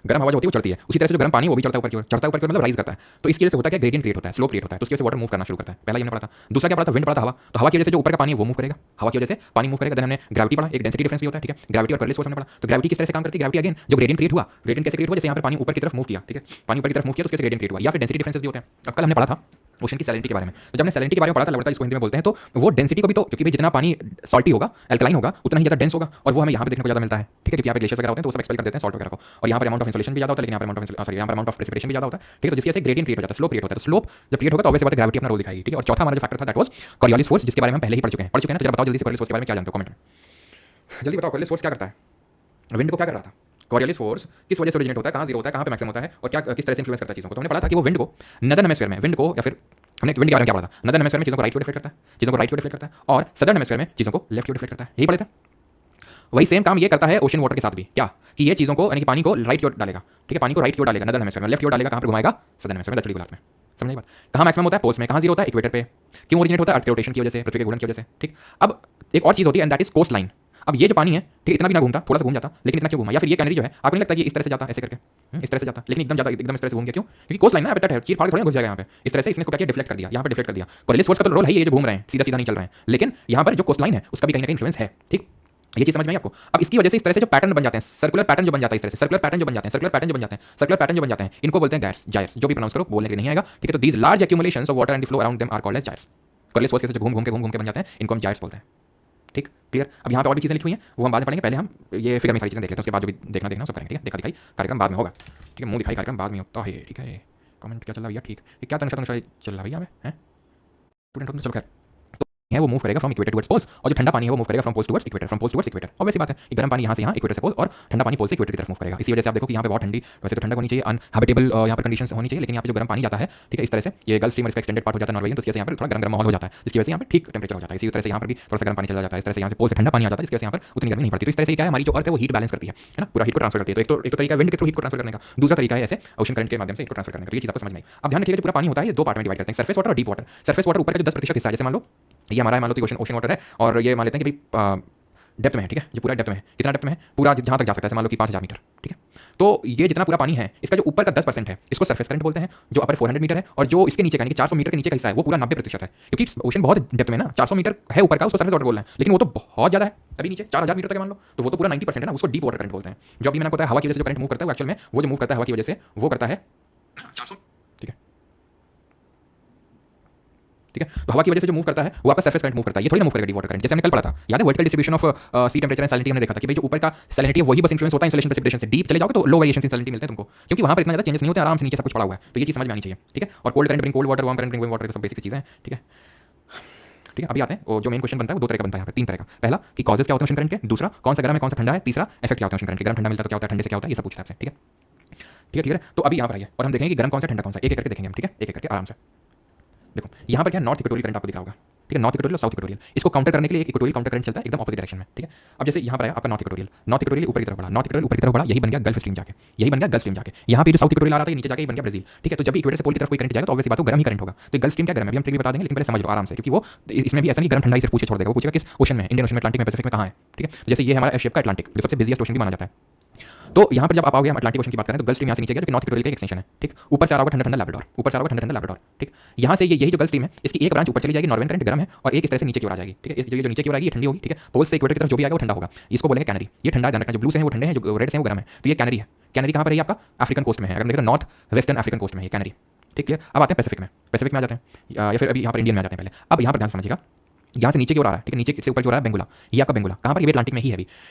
Speaker 1: गर्म हवा जो होती है वो चढ़ती है, उसी तरह से जो गर्म पानी वो भी चढ़ता है ऊपर की ओर, चढ़ता है ऊपर की ओर मतलब राइज करता है। तो इसकी वजह से होता है क्या, ग्रेडियंट क्रिएट होता है, स्लोप क्रिएट होता है, तो उसकी वजह से वाटर मूव करना शुरू करता है। पहला ये हमने पढ़ा था। दूसरा क्या पढ़ा था? विंड पढ़ा था, हवा। तो हवा की वजह से जो ऊपर का पानी है वो मूव करेगा, हवा की वजह से पानी मूव करेगा। देन हमने ग्रेविटी पढ़ा, एक डेंसिटी डिफरेंस भी होता है, ठीक है। ग्रेविटी और कोरिलेस फोर्स हमने पढ़ा। तो ग्रेविटी किस तरह से काम करती है? ग्रेविटी अगेन जो ग्रेडियंट क्रिएट हुआ, ग्रेडियंट कैसे क्रिएट हुआ? जैसे यहाँ पर पानी ऊपर की तरफ मूव किया, ठीक है, पानी ऊपर की तरफ मूव किया तो उसके ग्रेडियंट क्रिएट हुआ, या फिर डेंसिटी डिफरेंसेस भी होते हैं। अब कल हमने पढ़ा था ओशन की सैलिनिटी के बारे में। तो जब हमने सैलिनिटी के बारे में पढ़ा था, लगता है इसको हिंदी में बोलते हैं, तो वो डेंसिटी को भी, तो क्योंकि भाई जितना पानी सॉल्टी होगा, अल्कलाइन होगा, उतना ही ज़्यादा डेंस होगा, और वो हमें यहाँ पे देखने को ज़्यादा मिलता है, ठीक है। क्योंकि यहाँ पे ग्लेशियर वगैरह होते हैं तो वो सब एक्सपेल कर देते हैं सॉल्ट वगैरह को, और यहाँ पर अमाउंट ऑफ इंसुलेशन भी ज़्यादा होता है, लेकिन यहाँ पर अमाउंट ऑफ प्रेसिपिटेशन भी ज़्यादा होता है, ठीक है। तो जिसकी वजह से ग्रेडियंट क्रिएट हो जाता है, स्लोप क्रिएट होता है। तो स्लोप जब क्रिएट होगा तो ऑब्वियसली बात है ग्रेविटी अपना रोल दिखाएगी, ठीक है। और चौथा हमारा जो फैक्टर था दैट वाज कॉरियोलिस फोर्स, जिसके बारे में हम पहले ही पढ़ चुके हैं ना। तो जरा बताओ जल्दी से कॉरियोलिस फोर्स के बारे में क्या जानते हो, कमेंट में जल्दी बताओ। कॉरियोलिस फोर्स क्या करता है? विंड को क्या कर रहा था? कॉरियोलिस फोर्स किस वजह से ओरिजिनेट होता है, कहाँ जीरो होता है, कहाँ पे मैक्सिमम होता है, और क्या किस तरह से इन्फ्लुएंस करता है चीज़ों को? तो हमने पढ़ा था कि वो विंड को नदर्न हेमिस्फीयर में, विंड को, या फिर हमने विंड के बारे में क्या पढ़ा था? नदर्न हेमिस्फीयर में चीज़ों को राइट की ओर डिफ्लेक्ट करता है, चीज़ों को राइट की ओर डिफ्लेक्ट करता है, और सदर्न हेमिस्फीयर में चीज़ों को लेफ्ट की ओर डिफ्लेक्ट करता है, यही पढ़े थे। वही सेम काम ये करता है ओशन वाटर के साथ भी, क्या कि ये चीज़ों को, यानी कि पानी को राइट की ओर डालेगा, ठीक है, पानी को राइट की ओर डालेगा नदर्न हेमिस्फीयर में, लेफ्ट की ओर डालेगा कहाँ पर घुमाएगा? सदर्न हेमिस्फीयर में, दक्षिणी गोलार्ध में। समझिए बात, कहाँ मैक्सिमम होता है? पोल्स में। कहाँ जीरो होता है? इक्वेटर पे। क्यों ओरिजिनेट होता है? अर्थ के रोटेशन की वजह से, पृथ्वी के घूर्णन की वजह से, ठीक। अब एक और चीज़ होती है and that is coast line. अब ये जो पानी है, ठीक, इतना भी ना घूमता, थोड़ा सा घूम जाता, लेकिन इतना क्यों घूमा? या फिर ये कैनरी जो है, आपको नहीं लगता कि इस तरह से जाता, ऐसे करके इस तरह से जाता, लेकिन एकदम इस तरह से घूम गया, क्यों? क्योंकि कोस्ट लाइन ना तट है, चीर फाड़ थोड़ी घुस जाएगा यहाँ पे, इस तरह से इसने को क्या किया? डिफ्लेक्ट कर दिया, यहाँ पे डिफ्लेक्ट कर दिया। कॉरियोलिस फोर्स का तो रोल है ये जो घूम रहे हैं, सीधा सीधा नहीं चल रहे हैं, लेकिन यहाँ पर जो कोस्ट लाइन है उसका भी कहीं ना कहीं इन्फ्लुएंस है, ठीक। ये चीज समझ में आई आपको? अब इसकी वजह से इस तरह से जो पैटर्न बन जाते हैं, सर्कुलर पैटर्न जो बन जाता है, इस तरह से सर्कुलर पैटर्न जो बन जाते हैं, सर्कुलर पैटर्न जो बन जाते हैं, सर्कुलर पैटर्न जो बन जाते हैं, इनको बोलते हैं गायर्स, जायर्स। जो भी प्रोनाउंस करो बोलने के लिए नहीं आएगा, ठीक है। तो these large accumulations of water and the flow around them are called as gyres. Coriolis force से घूम घूम के बन जाते हैं, इनको हम जायर्स बोलते हैं, ठीक, क्लियर। अब यहाँ पे और भी चीजें लिखी हुई हैं, वो हम बाद में पढ़ेंगे, पहले हम ये फिगर में सारी चीजें देख लेते हैं, उसके बाद जो भी देखना सब करेंगे, ठीक है। देखा दिखाई कार्यक्रम बाद में होगा, ठीक है, मुंह दिखाई कार्यक्रम बाद में होता है, ठीक है। कमेंट क्या चल रहा है भैया? ठीक, ये क्या तंशा चल रहा है भैया है स्टूडेंट हो? चलो खैर, है वो मूव करेगा फ्रॉम इक्वेटर टुवर्ड्स पोल्स, और जो ठंडा पानी है वो मूव करेगा from poles towards equator, from poles towards equator. Obvious सी बात है, ये गर्म पानी यहाँ से यहाँ इक्वेटर से पोल, और ठंडा पानी पोल से इक्वेटर की तरफ मूव करेगा। इसी वजह से आप देखो कि यहाँ पे बहुत ठंडी, वैसे तो ठंडक होनी चाहिए, अनहैबिटेबल यहाँ पर कंडीशंस होनी चाहिए, लेकिन यहाँ पे जो गर्म पानी जाता है, ठीक है, इस तरह से ये गल्फ स्ट्रीम और इसका एक्सटेंडेड पार्ट हो जाता है नॉर्वे, तो इसकी वजह से यहाँ पर थोड़ा गर्म माहौल हो जाता है, जिसकी वजह से यहाँ पे ठीक टेंपरेचर हो जाता है। इसी तरह से यहाँ पर भी थोड़ा सा गर्म पानी चला जाता है, इस तरह से यहाँ से पोल से ठंडा पानी आता है, इसकी वजह से यहाँ पर उतनी गर्मी नहीं पड़ती। तो इस तरह से क्या है, हमारी जो अर्थ है वो हीट बैलेंस करती है ना, पूरा हीट को ट्रांसफर करती है। तो एक तो तरीका विंड के थ्रू हीट को ट्रांसफर करने का, दूसरा तरीका है ऐसे ओशन करंट के माध्यम से हीट को ट्रांसफर करने का। ये चीज आपको समझ में आई। अब ध्यान रखिएगा, जो पूरा पानी होता है ये दो पार्ट में डिवाइड करते हैं, सरफेस वाटर और डीप वाटर। सरफेस वाटर ऊपर का जो 10% हिस्सा है, जैसे मान लो ये हमारा है, मान लो तो ओशन वाटर है, और ये मान लेते हैं कि भाई डेप्थ में है, ठीक है, जो पूरा डेप्थ में है, कितना डेप्थ में है? पूरा जहाँ तक जा सकता है, मान लो कि 5000 मीटर, ठीक है। तो ये जितना पूरा पानी है, इसका जो ऊपर का 10% है, इसको सरफेस करंट बोलते हैं, जो अपर 400 मीटर है, और जो इसके नीचे का, यानी कि 400 मीटर के नीचे का हिस्सा है, वो पूरा 90% है, क्योंकि ओशन बहुत डेप्थ में ना, 400 मीटर है ऊपर का, उसको सरफेस वाटर बोलना है, लेकिन वो तो बहुत ज्यादा है, अभी नीचे 4000 मीटर तक मान लो, तो वो तो पूरा 90% है ना, उसको डीप वाटर करंट बोलते हैं। जो अभी मैंने बताया हवा की वजह से जो करंट मूव करता है, वो एक्चुअल में वो जो मूव करता है हवा की वजह से, वो करता है 400, ठीक है, ठीक है। तो हवा की वजह से जो मूव करता है वो आपका सरफेस करंट मूव करता है, ये थोड़ी ना मूव करेगा डीप वाटर करंट। जैसे हमने कल पढ़ा था, याद है vertical distribution of sea temperature and salinity, हमने देखा था कि भाई जो ऊपर का सैलिनिटी है वही बस इन्फ्लुएंस होता है इंसुलेशन प्रेसिपिटेशन से। डीप चले जाओगे तो लो वेरिएशन इन सैलिनिटी मिलते हैं तुमको, क्योंकि वहां पर इतना ज्यादा चेंजेस नहीं होते, आराम से नीचे सब कुछ पड़ा हुआ है। तो ये चीज समझ में आनी चाहिए, ठीक है। और cold current bring cold water, warm current bring warm water, सब बेसिक चीजें हैं, ठीक है, ठीक है। अभी आते हैं, और जो मेन क्वेश्चन बनता है वो दो तरह का बनता है यहाँ पे, तीन तरह का। पहला कि कॉजेस क्या होते हैं ओशन करंट के, दूसरा कौन सा गर्म है कौन सा ठंडा है, तीसरा इफेक्ट क्या होता है ओशन करंट के, गर्म ठंडा मिलता है तो क्या होता है, ठंडे से क्या होता है, ये सब पूछता है आपसे, ठीक है, ठीक है, क्लियर है। तो अभी यहाँ पर आइए और हम देखेंगे कि गर्म कौन सा ठंडा कौन सा, एक एक करके देखेंगे हम, ठीक है, एक एक करके आराम से। देखो यहाँ पर क्या नॉर्थ इक्वेटोरियल करंट आपको दिख रहा होगा, ठीक है, नॉर्थ इक्वेटोरियल और साउथ इक्वेटोरियल। इसको काउंटर करने के लिए एक इक्वेटोरियल काउंटर करंट चलता है एकदम ऑपोजिट डायरेक्शन में, ठीक है। अब जैसे यहाँ पर आया आपका नॉर्थ इक्वेटोरियल ऊपर की तरफ बढ़ा, नॉर्थ इक्वेटोरियल ऊपर की तरफ बढ़ा, यही बन गया गल्फ स्ट्रीम जाके, यही बन गया गल्फ स्ट्रीम जाके। यहाँ पे जो साउथ इक्वेटोरियल आ रहा था नीचे जाके ये बन गया ब्राजील, ठीक है। तो जब भी इक्वेटर से पोल की तरफ कोई करंट जाएगा तो ऑब्वियसली बात है गर्म ही करंट होगा। तो गल्फ स्ट्रीम क्या गर्म है, अभी हम ट्रिक बता देंगे, लेकिन पहले समझ लो आराम से, क्योंकि वो इसमें भी ऐसा नहीं गर्म ठंडा ही सिर्फ पूछे छोड़ देगा, वो पूछेगा किस ओशन में, इंडियन ओशन में, अटलांटिक में, पैसिफिक में कहाँ है, ठीक है। जैसे ये हमारा एस शेप का अटलांटिक जो सबसे बिजिएस्ट ओशन भी माना जाता है, तो यहाँ पर जब आप आओगे, हम अटलांटिक ओशन की बात करें तो गल्फ स्ट्रीम यहाँ से नीचे गया, जो कि नॉर्थ इक्वेटोरियल का एक एक्सटेंशन है, ठीक। ऊपर से आ रहा होगा ठंडा ठंडा लैब्राडोर, ऊपर से आ रहा होगा ठंडा ठंडा लैब्राडोर, ठीक। यहाँ से ये यही जो गल्फ स्ट्रीम है, इसकी एक ब्रांच ऊपर चली जाएगी, नॉर्वेन करंट गर्म है, और एक इस तरह से नीचे की ओर आ जाएगी, ठीक है। जो नीचे की ओर आएगी ये ठंडी होगी, ठीक है। पोल्स से इक्वेटर की तरफ जो भी आएगा वो ठंडा होगा, इसको बोलेंगे कैनरी। ये ठंडा ध्यान रखना, जो ब्लू से है वो ठंडे हैं, जो रेड से है वो गर्म है, तो ये कैनरी है। कैनरी कहाँ पर है? आपका अफ्रीकन कोस्ट में है, अगर देखें तो नॉर्थ वेस्टर्न अफ्रीकन कोस्ट में है कैनरी, ठीक है। अब आते हैं पैसिफिक में, पैसिफिक में आ जाते हैं, या फिर अभी यहाँ पर इंडियन में आ जाते हैं पहले। अब यहाँ पर ध्यान समझिएगा, यहाँ से नीचे की ओर आ रहा है, ठीक है, नीचे से ऊपर की ओर आ रहा है बेंगुला, ये आपका बेंगुला कहाँ पर? ये अटलांटिक में ही है अभी,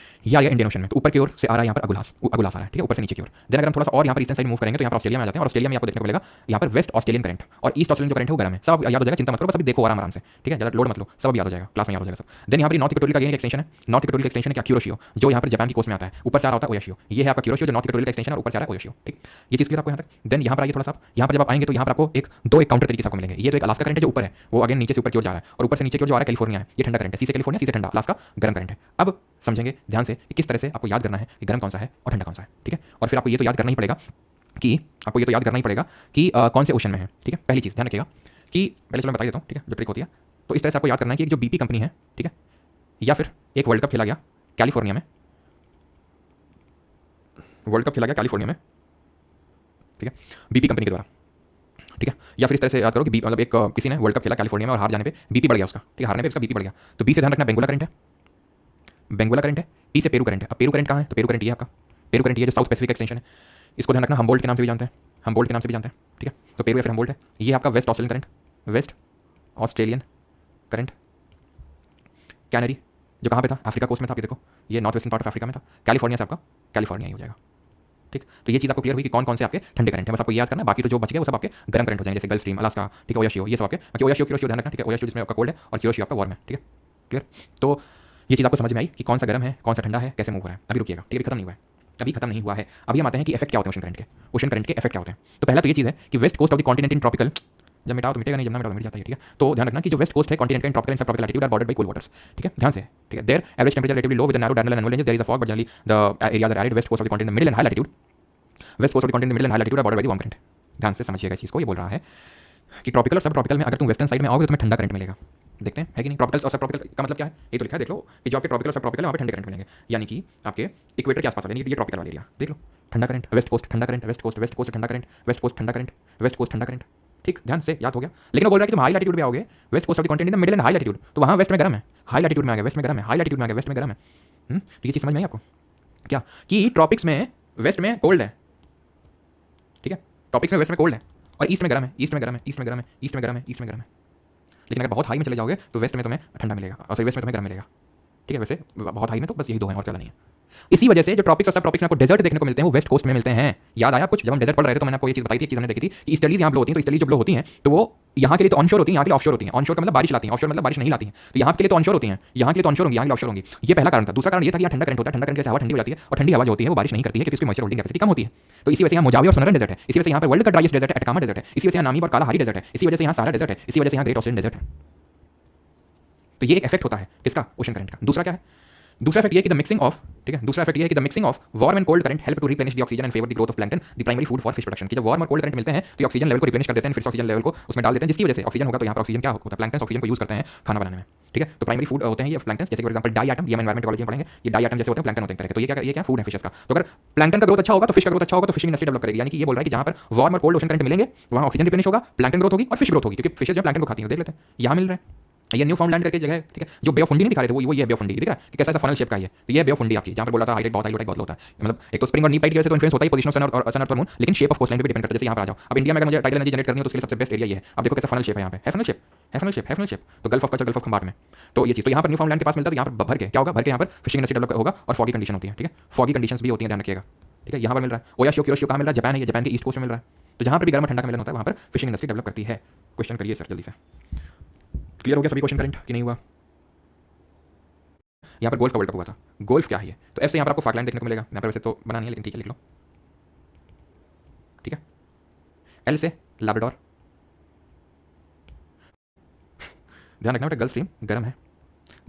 Speaker 1: ये आ गया इंडियन ओशन में। तो ऊपर की ओर से आ रहा है यहाँ पर अगुलास, अगुलास आ रहा है, ठीक है, ऊपर से नीचे की ओर। देन अगर हम थोड़ा सा और यहाँ पर ईस्टर्न साइड मूव करेंगे तो यहाँ पर ऑस्ट्रेलिया में आ जाते हैं, और ऑस्ट्रेलिया में आपको देखने को मिलेगा यहाँ पर वेस्ट ऑस्ट्रेलियन करंट और ईस्ट ऑस्ट्रेलियन जो करंट है वो गर्म है। सब याद हो जाएगा, चिंता मत करो, बस अभी देखो आराम से, ठीक है, ज़्यादा लोड मत लो, सब याद हो जाएगा, क्लास में याद हो जाएगा सब। देन यहाँ पर नॉर्थ इक्वेटोरियल का ये एक्सटेंशन है, नॉर्थ इक्वेटोरियल का एक्सटेंशन है क्या? क्यूरोशियो, जो यहाँ पर जापान की कोस्ट में आता है, ऊपर से आ रहा होता है ओयाशियो, ये है आपका क्यूरोशियो, जो नॉर्थ इक्वेटोरियल का एक्सटेंशन है, ऊपर से आ रहा है ओयाशियो, ठीक। ये चीज़ क्लियर आपको यहाँ तक। देन यहाँ पर आइए थोड़ा सा, यहाँ पर जब आप आएंगे तो यहाँ पर आपको एक काउंटर तरीके से आपको मिलेंगे। ये तो एक अलास्का करंट है जो ऊपर है, वो अगेन नीचे से ऊपर की ओर जा रहा है, और ऊपर से नीचे की ओर जो आ रहा है कैलिफोर्निया है, ये ठंडा करंट है, सी से कैलिफोर्निया, सी से ठंडा, अलास्का गर्म करंट है। अब समझेंगे ध्यान से कि किस तरह से आपको याद करना है कि गर्म कौन सा है और ठंडा कौन सा है, ठीक है। और फिर आपको ये तो याद करना ही पड़ेगा कि कौन से ओशन में है, ठीक है। पहली चीज़ ध्यान रखिएगा कि पहले चलो मैं बता देता हूँ, ठीक है, जो ट्रिक होती है। तो इस तरह से आपको याद करना है कि जो बीपी कंपनी है, ठीक है, या फिर एक वर्ल्ड कप खेला गया कैलिफोर्निया में, वर्ल्ड कप खेला गया कैलिफोर्निया में, ठीक है, बीपी कंपनी के द्वारा, ठीक है। या फिर इस तरह से याद करो कि मतलब एक किसी ने वर्ल्ड कप खेला कैलिफोर्निया में और हार जाने पे बीपी बढ़ गया उसका, ठीक है, हारने पे उसका बीपी बढ़ गया। तो बी से ध्यान रखना बेंगुला करंट है, बेंगुला करंट है। पी से पेरू करंट है। अब पेरू करंट कहाँ है? तो पेरू करंट ये आपका पेरू करंट ये जो साउथ पैसिफिक एक्सटेंशन है, इसको ध्यान रखना हमबोल्ट के नाम से भी जानते हैं, हमबोल्ट के नाम से भी जानते हैं, ठीक है। तो पेरू या फिर हमबोल्ट है। ये आपका waste Australian current, waste Australian current. Canary जो कहाँ पे था? अफ्रीका कोस्ट में था, आप ये देखो, ये north western part of Africa में था। कैलिफोर्निया से आपका कैलिफोर्निया ही हो जाएगा, ठीक। तो ये चीज़ आपको क्लियर हुई कि कौन कौन से आपके ठंडे करंट है, बस आपको याद करना है। बाकी तो जो बच गया वो सब आपके गर्म करंट हो जाएंगे, जैसे गल्फ स्ट्रीम, अलास्का, ठीक है, ओयाशियो, ये सब आपके। बाकी ओयाशियो क्यूरोशियो ध्यान रखना, ठीक है, ओयाशियो जिसमें आपका कोल्ड है और क्यूरोशियो आपका वार्म है, ठीक है, क्लियर। तो ये चीज़ आपको समझ में आई कि कौन सा गर्म है, कौन सा ठंडा है, कैसे मूव हो रहा है। अभी रुकिएगा, ठीक है, अभी खत्म नहीं हुआ है, अभी खत्म नहीं हुआ है। अभी हम आते हैं कि इफेक्ट क्या होते हैं ओशन करंट के इफेक्ट क्या होते हैं। तो पहला तो ये चीज़ है कि west coast of the continent in tropical, जब मिटाओ तो मिटेगा नहीं, जब ना मिटाओ तो मिट जाता है, ठीक है। तो ध्यान रखना कि जो वेस्ट कोस्ट है कॉन्टिनेंट का tropical and sub tropical latitude are bordered by cool waters, ठीक है, ध्यान से, ठीक है। Their average temperature relatively low with narrow direct annual ranges, there is a fog but generally the areas are arid. West coast of the continent middle and high latitude, west coast of the continent middle and high latitude are bordered by the warm current. ध्यान से समझिएगा इस चीज़ को, ये बोल रहा है कि ट्रॉपिकल और सब ट्रॉपिकल में अगर तुम वेस्टर्न साइड में आओगे तो तुम्हें ठंडा करंट मिलेगा। देखते हैं है कि नहीं, ट्रॉपिकल और सब ट्रॉपिकल का मतलब क्या है, ये तो लिखा है, देख लो कि जो आपके ट्रॉपिकल और सब ट्रॉपिकल है वहाँ पे ठंडे करंट मिलेंगे, यानी कि आपके इक्वेटर के आसपास, यानी कि ये ट्रॉपिकल वाला एरिया, देख लो, ठंडा करंट, वेस्ट कोस्ट ठंडा करंट, वेस्ट कोस्ट ठंडा करंट, वेस्ट कोस्ट ठंडा करंट, वेस्ट कोस्ट ठंडा करंट, ठीक, ध्यान से याद हो गया। लेकिन वो बोल रहा है कि तुम हाई लैटिट्यूड पे आओगे, west coast of the continent middle and high latitude, तो वहाँ वेस्ट में गर्म है, हाई लैटिट्यूड में आ गया वेस्ट में गर्म है, हाई लैटिट्यूड में आ गया वेस्ट में गर्म है। तो ये चीज़ समझ में आई आपको क्या, कि ट्रॉपिक्स में वेस्ट में कोल्ड है, ठीक है, ट्रॉपिक्स में वेस्ट में कोल्ड है और ईस्ट में गर्म है, ईस्ट में गर्म है, ईस्ट में गर्म है, ईस्ट में गर्म है, ईस्ट में गर्म है। लेकिन अगर बहुत हाई में चले जाओगे तो वेस्ट में तुम्हें ठंडा मिलेगा और वेस्ट में तुम्हें गर्म मिलेगा, ठीक है। वैसे बहुत हाई में तो बस यही दो हैं और चला नहीं है। इसी वजह से जो ट्रॉपिक्स और सब ट्रॉपिक्स में आपको डेजर्ट देखने को मिलते हैं वो वेस्ट कोस्ट में मिलते हैं। याद आया कुछ? जब हम डेजर्ट पढ़ रहे थे तो मैंने आपको ये चीज़ बताई थी, चीज़ हमने देखी थी कि ईस्टर्लीज यहाँ ब्लो होती हैं, तो ईस्टर्लीज जो ब्लो होती हैं तो वो यहाँ के लिए तो ऑनशोर होती हैं, यहाँ के लिए ऑफशोर होती हैं। ऑनशोर का मतलब बारिश लाती हैं, ऑफशोर मतलब बारिश नहीं लाती हैं। तो यहाँ के लिए तो ऑनशोर होती हैं, यहाँ के लिए तो ऑनशोर होंगी, यहाँ के लिए ऑफशोर होंगी। ये पहला कारण था। दूसरा कारण ये था कि यहाँ ठंडा करंट होता है, ठंडा करंट से हवा ठंडी हो जाती है और ठंडी हवा जो होती है वो बारिश नहीं करती है क्योंकि उसकी मॉइस्चर होल्डिंग कैपेसिटी कम होती है। तो इसी वजह से यहाँ मोजावे और सोनरन डेजर्ट है, इसी वजह से यहाँ पर वर्ल्ड का ड्राइएस्ट डेजर्ट है अटकामा डेजर्ट है, इसी वजह से यहाँ नामी और कालाहारी डेजर्ट है, इसी वजह से यहाँ सारा डेजर्ट है, इसी वजह से यहाँ ग्रेट ऑस्ट्रेलियन डेजर्ट है। तो ये एक इफेक्ट होता है किसका? ओशन करंट का। दूसरा क्या है? दूसरा इफेक्ट ये कि द मिक्सिंग ऑफ, ठीक है, दूसरा इफेक्ट ये है कि the mixing of warm and cold current help to replenish the oxygen and favour the growth of plankton, the primary food for fish production. कि जब वार्म और कोल्ड करंट मिलते हैं तो ये ऑक्सीजन लेवल को रिप्लेनिश कर देते हैं, फिर ऑक्सीजन लेवल को उसमें डाल देते हैं, जिसकी वजह से ऑक्सीजन होगा तो यहाँ पर ऑक्सीजन क्या होता है? प्लैंक्टन ऑक्सीजन को यूज करते हैं खाना बनाने में, ठीक है। तो प्राइमरी फूड होते हैं ये प्लैंक्टन, जैसे फॉर एग्जांपल डाई आइटम, ये हम एनवायरमेंट कॉलेज में पढ़ेंगे, ये डाई आइटम जैसे होते हैं प्लैंक्टन होते हैं तरह के। तो ये क्या फूड है फिशेस का। तो अगर प्लैंक्टन का ग्रोथ अच्छा होगा तो फिश का ग्रोथ अच्छा होगा, तो फिशिंग इंडस्ट्री डेवलप करेगी। यानी कि ये बोल रहा है कि जहाँ पर वार्म और कोल्ड ओशन करंट मिलेंगे वहाँ ऑक्सीजन रिप्लेनिश होगा, प्लैंक्टन ग्रोथ होगी और फिश ग्रोथ होगी, क्योंकि फिशेस जो प्लैंक्टन को खाती हैं। देख लेते हैं यहाँ मिल रहा है, ये न्यू फाउंडलैंड करके जगह है, ठीक है, जो बे ऑफ फुंडी नहीं दिखा रहे थे वो ये बे ऑफ फुंडी, ठीक है, कि कैसा ऐसा फनल शेप का है। तो ये बे ऑफ फुंडी आपकी, जहाँ पर बोला था हाइट बहुत हाई बहुत होता है, मतलब एक तो स्प्रिंग और नीप टाइड की वजह से तो इन्फ्लुएंस होता है पोजीशन ऑफ सन और मून, लेकिन शेप ऑफ कोस्टलाइन पे भी डिपेंड करता है। जैसे यहाँ पर आ जाओ, अब इंडिया में अगर मुझे टाइडल एनर्जी जनरेट करनी हो तो उसके लिए सबसे बेस्ट एरिया ये है। अब देखो कैसा फनल शेप है यहाँ पे, है फनल शेप, है फनल शेप, है फनल शेप। तो gulf of Kutch, gulf of Khambhat में तो ये चीज़, तो यहाँ पर न्यू फाउंडलैंड के पास मिलता है। तो यहाँ पर भर के क्या होगा? भर के यहाँ पर फिशिंग इंडस्ट्री डेवलप होगा और फॉगी कंडीशन होती है, ठीक है, फॉगी कंडीशंस भी होती हैं, ध्यान रखिएगा, ठीक है। यहाँ पर मिल रहा है ओयाशियो क्यूरोशियो कहाँ मिल रहा है? जापान है, ये जापान के ईस्ट कोस्ट में मिल रहा है। तो जहाँ पर भी गर्म ठंडा का मिलन होता है वहाँ पर फिशिंग इंडस्ट्री डेवलप करती है। क्वेश्चन करिए सर जल्दी से। क्लियर हो गया सभी क्वेश्चन करंट कि नहीं हुआ? यहाँ पर गोल्फ का वर्ल्ड कप हुआ था। गोल्फ क्या है ये? तो एफ से यहाँ पर आपको फाकलैंड देखने को मिलेगा। यहाँ पर वैसे तो बना नहीं है लेकिन ठीक है, लिख लो, ठीक है। एल से लैब्राडोर। ध्यान रखना बेटा, गल्फ स्ट्रीम गर्म है,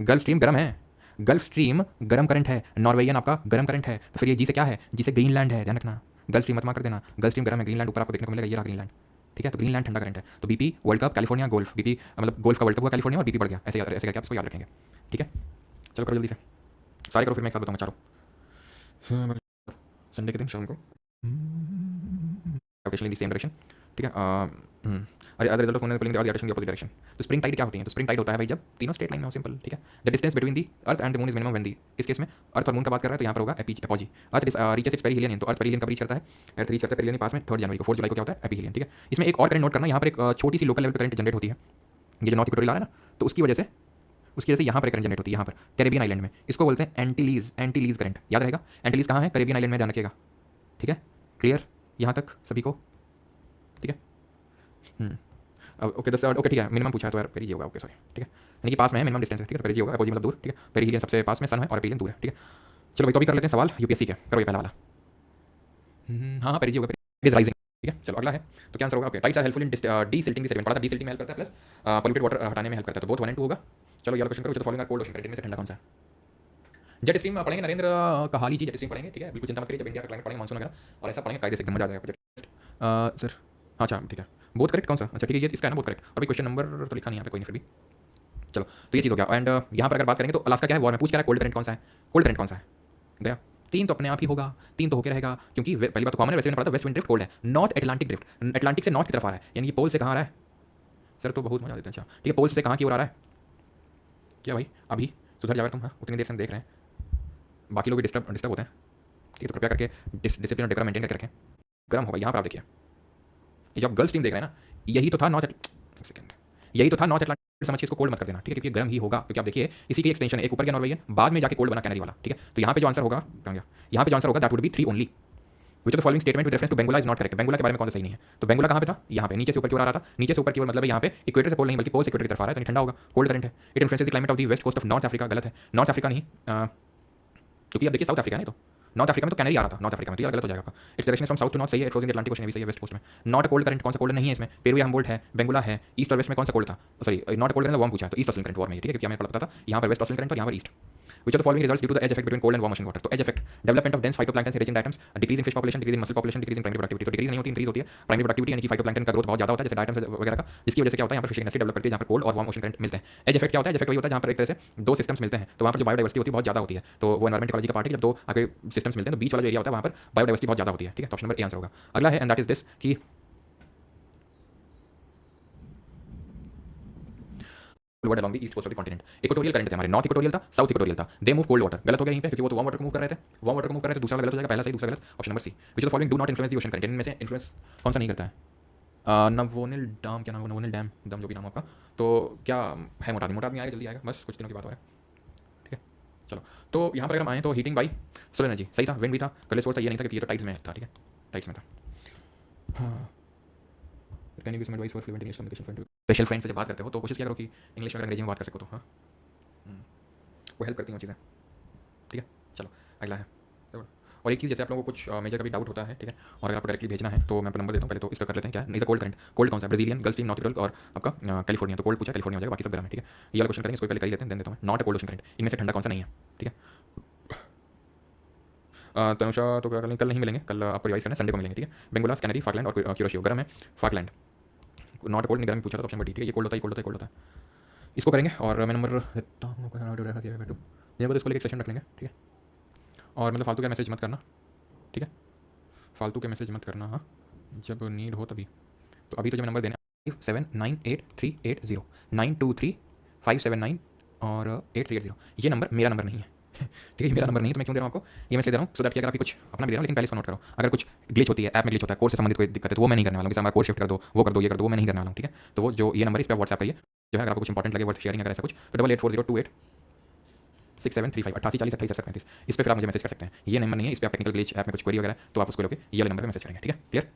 Speaker 1: गल्फ स्ट्रीम गर्म है, गल्फ स्ट्रीम गर्म करंट है, नॉर्वेजियन आपका गर्म करंट है। तो फिर ये जी से क्या है? जी से ग्रीनलैंड है, ध्यान रखना, गल्फ स्ट्रीम मत मार कर देना, गल्फ स्ट्रीम गर्म है, ग्रीनलैंड ऊपर आपको देखने को मिलेगा, ये रहा ग्रीनलैंड, ठीक है। तो ग्रीनलैंड ठंडा करंट है। तो BP world cup California golf, BP मतलब गोल्फ का वर्ल्ड कप हुआ कैलिफोर्निया और बीपी बढ़ गया, ऐसे ऐसे करके आप इसको याद रखेंगे, ठीक है। चलो करो जल्दी से, सारे करो फिर मैं एक साथ बताऊंगा चारों। संडे के दिन शाम को ओकेशनली द सेम डायरेक्शन, ठीक है। अरे as result of pulling the earth direction the opposite direction. तो स्प्रिंग टाइड क्या होती है? तो स्प्रिंग टाइड होता है भाई जब तीनों स्ट्रेट लाइन में हो, सिंपल, ठीक है। The distance between the earth and the moon is minimum when the, इस केस में अर्थ और मून का बात कर रहा है तो यहाँ पर होगा apogee. Earth reaches it's perihelion, तो अर्थ पेरिहिलियन कब रीच करता है? अर्थ रीच करता है पेरिहिलियन पास में 3 जनवरी को, 4 जुलाई को क्या होता है? एपिहिलियन, ठीक है। इसमें एक और करंट नोट करना, यहाँ पर एक छोटी सी लोकल लेवल पर करंट जनरेट होती है, ये जो नॉर्थ इक्वेटोरियल आ रहा है ना, तो उसकी वजह से यहाँ पर करंट जनरेट होती है, यहाँ पर कैरेबियन आइलैंड में। इसको बोलते हैं एंटीलीज करंट, याद रहेगा। एंटीलीज कहाँ है? कैरेबियन आइलैंड में, ध्यान रखिएगा, ठीक है। क्लियर यहाँ तक सभी को, ठीक है। ओके ओके, ठीक है। मिनिमम पूछा है तो यार पेरिजी होगा, ओके सॉरी, ठीक है। यानी कि पास में है, मिनिमम डिस्टेंस है, ठीक है। पेरिजी होगा, अपोजी मतलब दूर, ठीक है। पेरिहिलियन सबसे पास में सन है और एपिहिलियन दूर है, ठीक है। चलो भाई, तो अभी कर लेते हैं सवाल यूपीएससी के, करो ये पहला वाला। हाँ पेरिजी होगा, पेरिज राइजिंग, ठीक है। चलो अगला है, तो क्या आंसर होगा? Okay, tides are helpful in desilting the sediment, पढ़ा था डीसिल्टिंग में हेल्प करता है, प्लस पोल्यूटेड वाटर हटाने में हेल्प करता है, तो बोथ 1 and 2 होगा। चलो ये वाला क्वेश्चन करो, जो following are cold ocean current, इनमें से ठंडा कौन सा है? जेट स्ट्रीम पढ़ेंगे, नरेंद्र कहाली जी जेट स्ट्रीम पढ़ेंगे, ठीक है। बिल्कुल चिंता मत करिए, जब इंडिया का क्लाइमेट पढ़ेंगे, मानसून वगैरह और ऐसा पढ़ेंगे, कायदे से एकदम मजा आ जाएगा। सर अच्छा ठीक है, बहुत करेक्ट कौन सा? अच्छा ठीक है, ये इसका है ना, बहुत करेक्ट। अभी क्वेश्चन नंबर तो लिखा नहीं यहाँ पे, कोई नहीं, फिर भी चलो। तो ये चीज़ हो गया। एंड यहाँ पर अगर बात करेंगे तो अलास्का क्या है? वॉर में पूछ क्या है? कोल्ड करंट कौन सा है? कोल्ड करंट कौन सा है? गया 3 तो अपने आप ही होगा, 3 तो होकर रहेगा, क्योंकि पहली बात तो कॉमन है, वैसे मैंने पढ़ा था वेस्ट विंड ड्रिफ्ट कोल्ड है, नॉर्थ एटलांटिक ड्रिफ्ट अटलांटिक से नॉर्थ की तरफ आ रहा है, यानी कि पोल से कहाँ आ रहा है? सर तो बहुत मजा देते हैं, अच्छा ठीक है। पोल से कहाँ की ओर आ रहा है? क्या भाई अभी सुधर जाएगा तुम? हाँ उतनी देर से हम देख रहे हैं, बाकी लोग भी डिस्टर्ब होते हैं, ठीक है। तो कृपया करके डिसिप्लिन और डेकोरम मेंटेन करके रखें। गर्म होगा यहाँ पर, आप देखिए ये जो आप गर्ल्स टीम देख रहे हैं ना, यही तो था नॉर्थ सेकंड, यही तो था नॉर्थ अटलांटिक, समझिए इसको कोल्ड मत कर देना, ठीक है, क्योंकि गर्म ही होगा, क्योंकि आप देखिए इसी की एक्सटेंशन है, एक ऊपर गया नॉर्वेजियन, बाद में जाके कोल्ड बना कैनरी वाला, ठीक है। तो यहाँ पे जो आंसर होगा, यहाँ पे जो आंसर होगा that would be 3 only. Which of the following statement with reference to Benguela is not correct? Benguela के बारे में कौन सा सही नहीं है? तो बेंगुला कहाँ पे था? यहाँ पे, नीचे से ऊपर की ओर आ रहा था, नीचे से ऊपर की ओर मतलब यहाँ पे इक्वेटर से पोल नहीं, बल्कि पोल से इक्वेटर की तरफ आ रहा है, तो नहीं ठंडा होगा, कोल्ड करंट है। It influences the climate of the west coast of North Africa, गलत है, नॉर्थ अफ्रीका नहीं, क्योंकि अब देखिए साउथ अफ्रीका नहीं, तो नॉर्थ अफ्रीका में तो कैनरी आ रहा था, नॉर्थ अफ्रीका में, तो ये गलत हो जाएगा। Its direction from south to north सही है, it was in Atlantic ocean भी सही है, वेस्ट कोस्ट में। नॉट कोल्ड करंट कौन सा कोल्ड नहीं है इसमें? पेरू या हमबोल्ट है, बेंगुला है, ईस्ट और वेस्ट में कौन सा कोल्ड था? Sorry not cold current, warm पूछा है, तो ईस्ट ऑस्ट्रेलियन करंट वार्म है, ठीक है, क्योंकि हमें पता था यहाँ पर वेस्ट ऑस्ट्रेलियन करंट और यहाँ पर east. Which of the following results due to the edge effect between cold and warm ocean water? तो edge effect, development of dense phytoplankton से reagent atoms, decrease in fish population, decrease in mussel population, decrease in primary productivity। तो decrease नहीं होती, increase होती है primary productivity, यानी कि phytoplankton का ग्रोथ बहुत ज़्यादा होता है, जैसे डायटम्स वगैरह का, जिसकी वजह से क्या होता है, यहाँ पर फिशिंग इंडस्ट्री डेवलप करती है, जहाँ पर कोल्ड और वार्म ओशन करंट मिलते हैं। एज इफेक्ट क्या होता है? एज इफेक्ट वही होता है जहाँ पर एक तरह से 2 सिस्टम्स मिलते हैं, तो वहाँ पर जो बायोडाइवर्सिटी होती है बहुत ज़्यादा होती है, तो वो एनवायरमेंट इकोलॉजी का पार्ट है, जब 2 आगे सिस्टम्स मिलते हैं तो बीच वाला जो एरिया होता है वहाँ पर बायोडाइवर्सिटी बहुत ज़्यादा होती है, ठीक है। तो ऑप्शन नंबर ए आंसर होगा। अगला है, एंड दैट इज दिस कि word along the east coast of the continent. Equatorial current थे हमारे, नॉर्थ इक्वेटोरियल था, साउथ इक्वेटोरियल था, दे मूव कोल्ड वाटर, गलत हो गया यहीं पे, क्योंकि वो तो वार्म वाटर को मूव कर रहे थे, वार्म वाटर को मूव कर रहे थे, दूसरा गलत हो जाएगा, पहला सही दूसरा गलत, option number C. Which of the following do not influence the ocean current, इनमें से इन्फ्लुएंस कौन सा नहीं करता है? नवोनिल डैम, क्या नाम है? नवोनिल डैम, दम जो भी नाम आपका, तो क्या है? मोटा आदमी आएगा, जल्दी आएगा, बस कुछ दिनों की बात हो रहा है, ठीक है। चलो तो यहाँ पर अगर हम आए तो हीटिंग बाई सोलर एनर्जी सही था, विंड भी था, कलर सोर्स था, ये नहीं था क्योंकि ये तो टाइड्स में था, ठीक है, टाइड्स में था। हाँ can you give some advice for fluent English communication friend? Special friend से जब बात करते हो तो कोशिश किया करो कि इंग्लिश में अंग्रेजी में बात कर सको, तो हाँ वो हेल्प करती हैं चीज़ें, ठीक है। चलो अगला है, और एक चीज़, जैसे आप लोगों को कुछ मेजर कभी डाउट होता है, ठीक है, और अगर आपको डायरेक्टली भेजना है तो मैं आपको नंबर देता हूँ, पहले तो इसका कर लेते हैं क्या is a cold current. Cold कौन सा? Brazilian, gulf stream, north equatorial और आपका कैलिफोर्निया। तो कोल्ड पूछा, कैलिफोर्निया हो जाएगा, बाकी सब गर्म है, ठीक है। ये वाला क्वेश्चन करेंगे, इसको पहले कर ही लेते हैं, देन देता हूँ। Not a cold ocean current, इनमें से ठंडा कौन सा नहीं है, ठीक है। तनुषा तो क्या कल नहीं मिलेंगे, कल आपको रिवाइज करना है, संडे को मिलेंगे, ठीक है। बेंगुलास, कैनरी, फाकलैंड और क्यूरोशियो, गर्म है फाकलैंड। नॉट कोल्ड नहीं, गर्म पूछा था, ऑप्शन नंबर डी, ठीक है। ये कोल्ड होता है, कोल्ड होता है, कोल्ड होता है, इसको करेंगे। और मैं नंबर देता हूँ, ये इसको लेकर सेशन रख लेंगे, ठीक है। और मतलब फालतू का मैसेज मत करना, ठीक है, फालतू के मैसेज मत करना, हाँ जब नीड हो तभी। तो अभी तो जब नंबर देना 579838092357 और 8380, ये नंबर मेरा नंबर नहीं है, ठीक है, मेरा नंबर नहीं है, तो मैं क्यों दे रहा हूँ आपको, ये मैं इसलिए दे रहा हूँ सो दैट कि अगर आपकी कुछ अपना भी दे रहा हूँ, लेकिन पहले इसको नोट करो। अगर कुछ ग्लिच होती है, ऐप में ग्लिच होता है, कोर्स से संबंधित कोई दिक्कत है, तो वो मैं नहीं करने वाला हूँ, जैसे हमारा कोर्स शिफ्ट कर दो, वो कर दो, ये कर दो, वो मैं नहीं करने वाला हूँ, ठीक है। तो वो जो ये नंबर इस पर व्हाट्सएप करिए, जो है अगर आपको कुछ इंपॉर्टेंट लगे, वर्थ शेयरिंग अगर ऐसा कुछ, तो 8840286735 8840286735, इस पर फिर आप मुझे मैसेज कर सकते हैं। ये नंबर नहीं है, इस पर आप टेक्निकल ग्लिच ऐप में कुछ क्वेरी वगैरह तो आप उसको लोगे, ये वाले नंबर पर मैसेज करेंगे, ठीक है, क्लियर।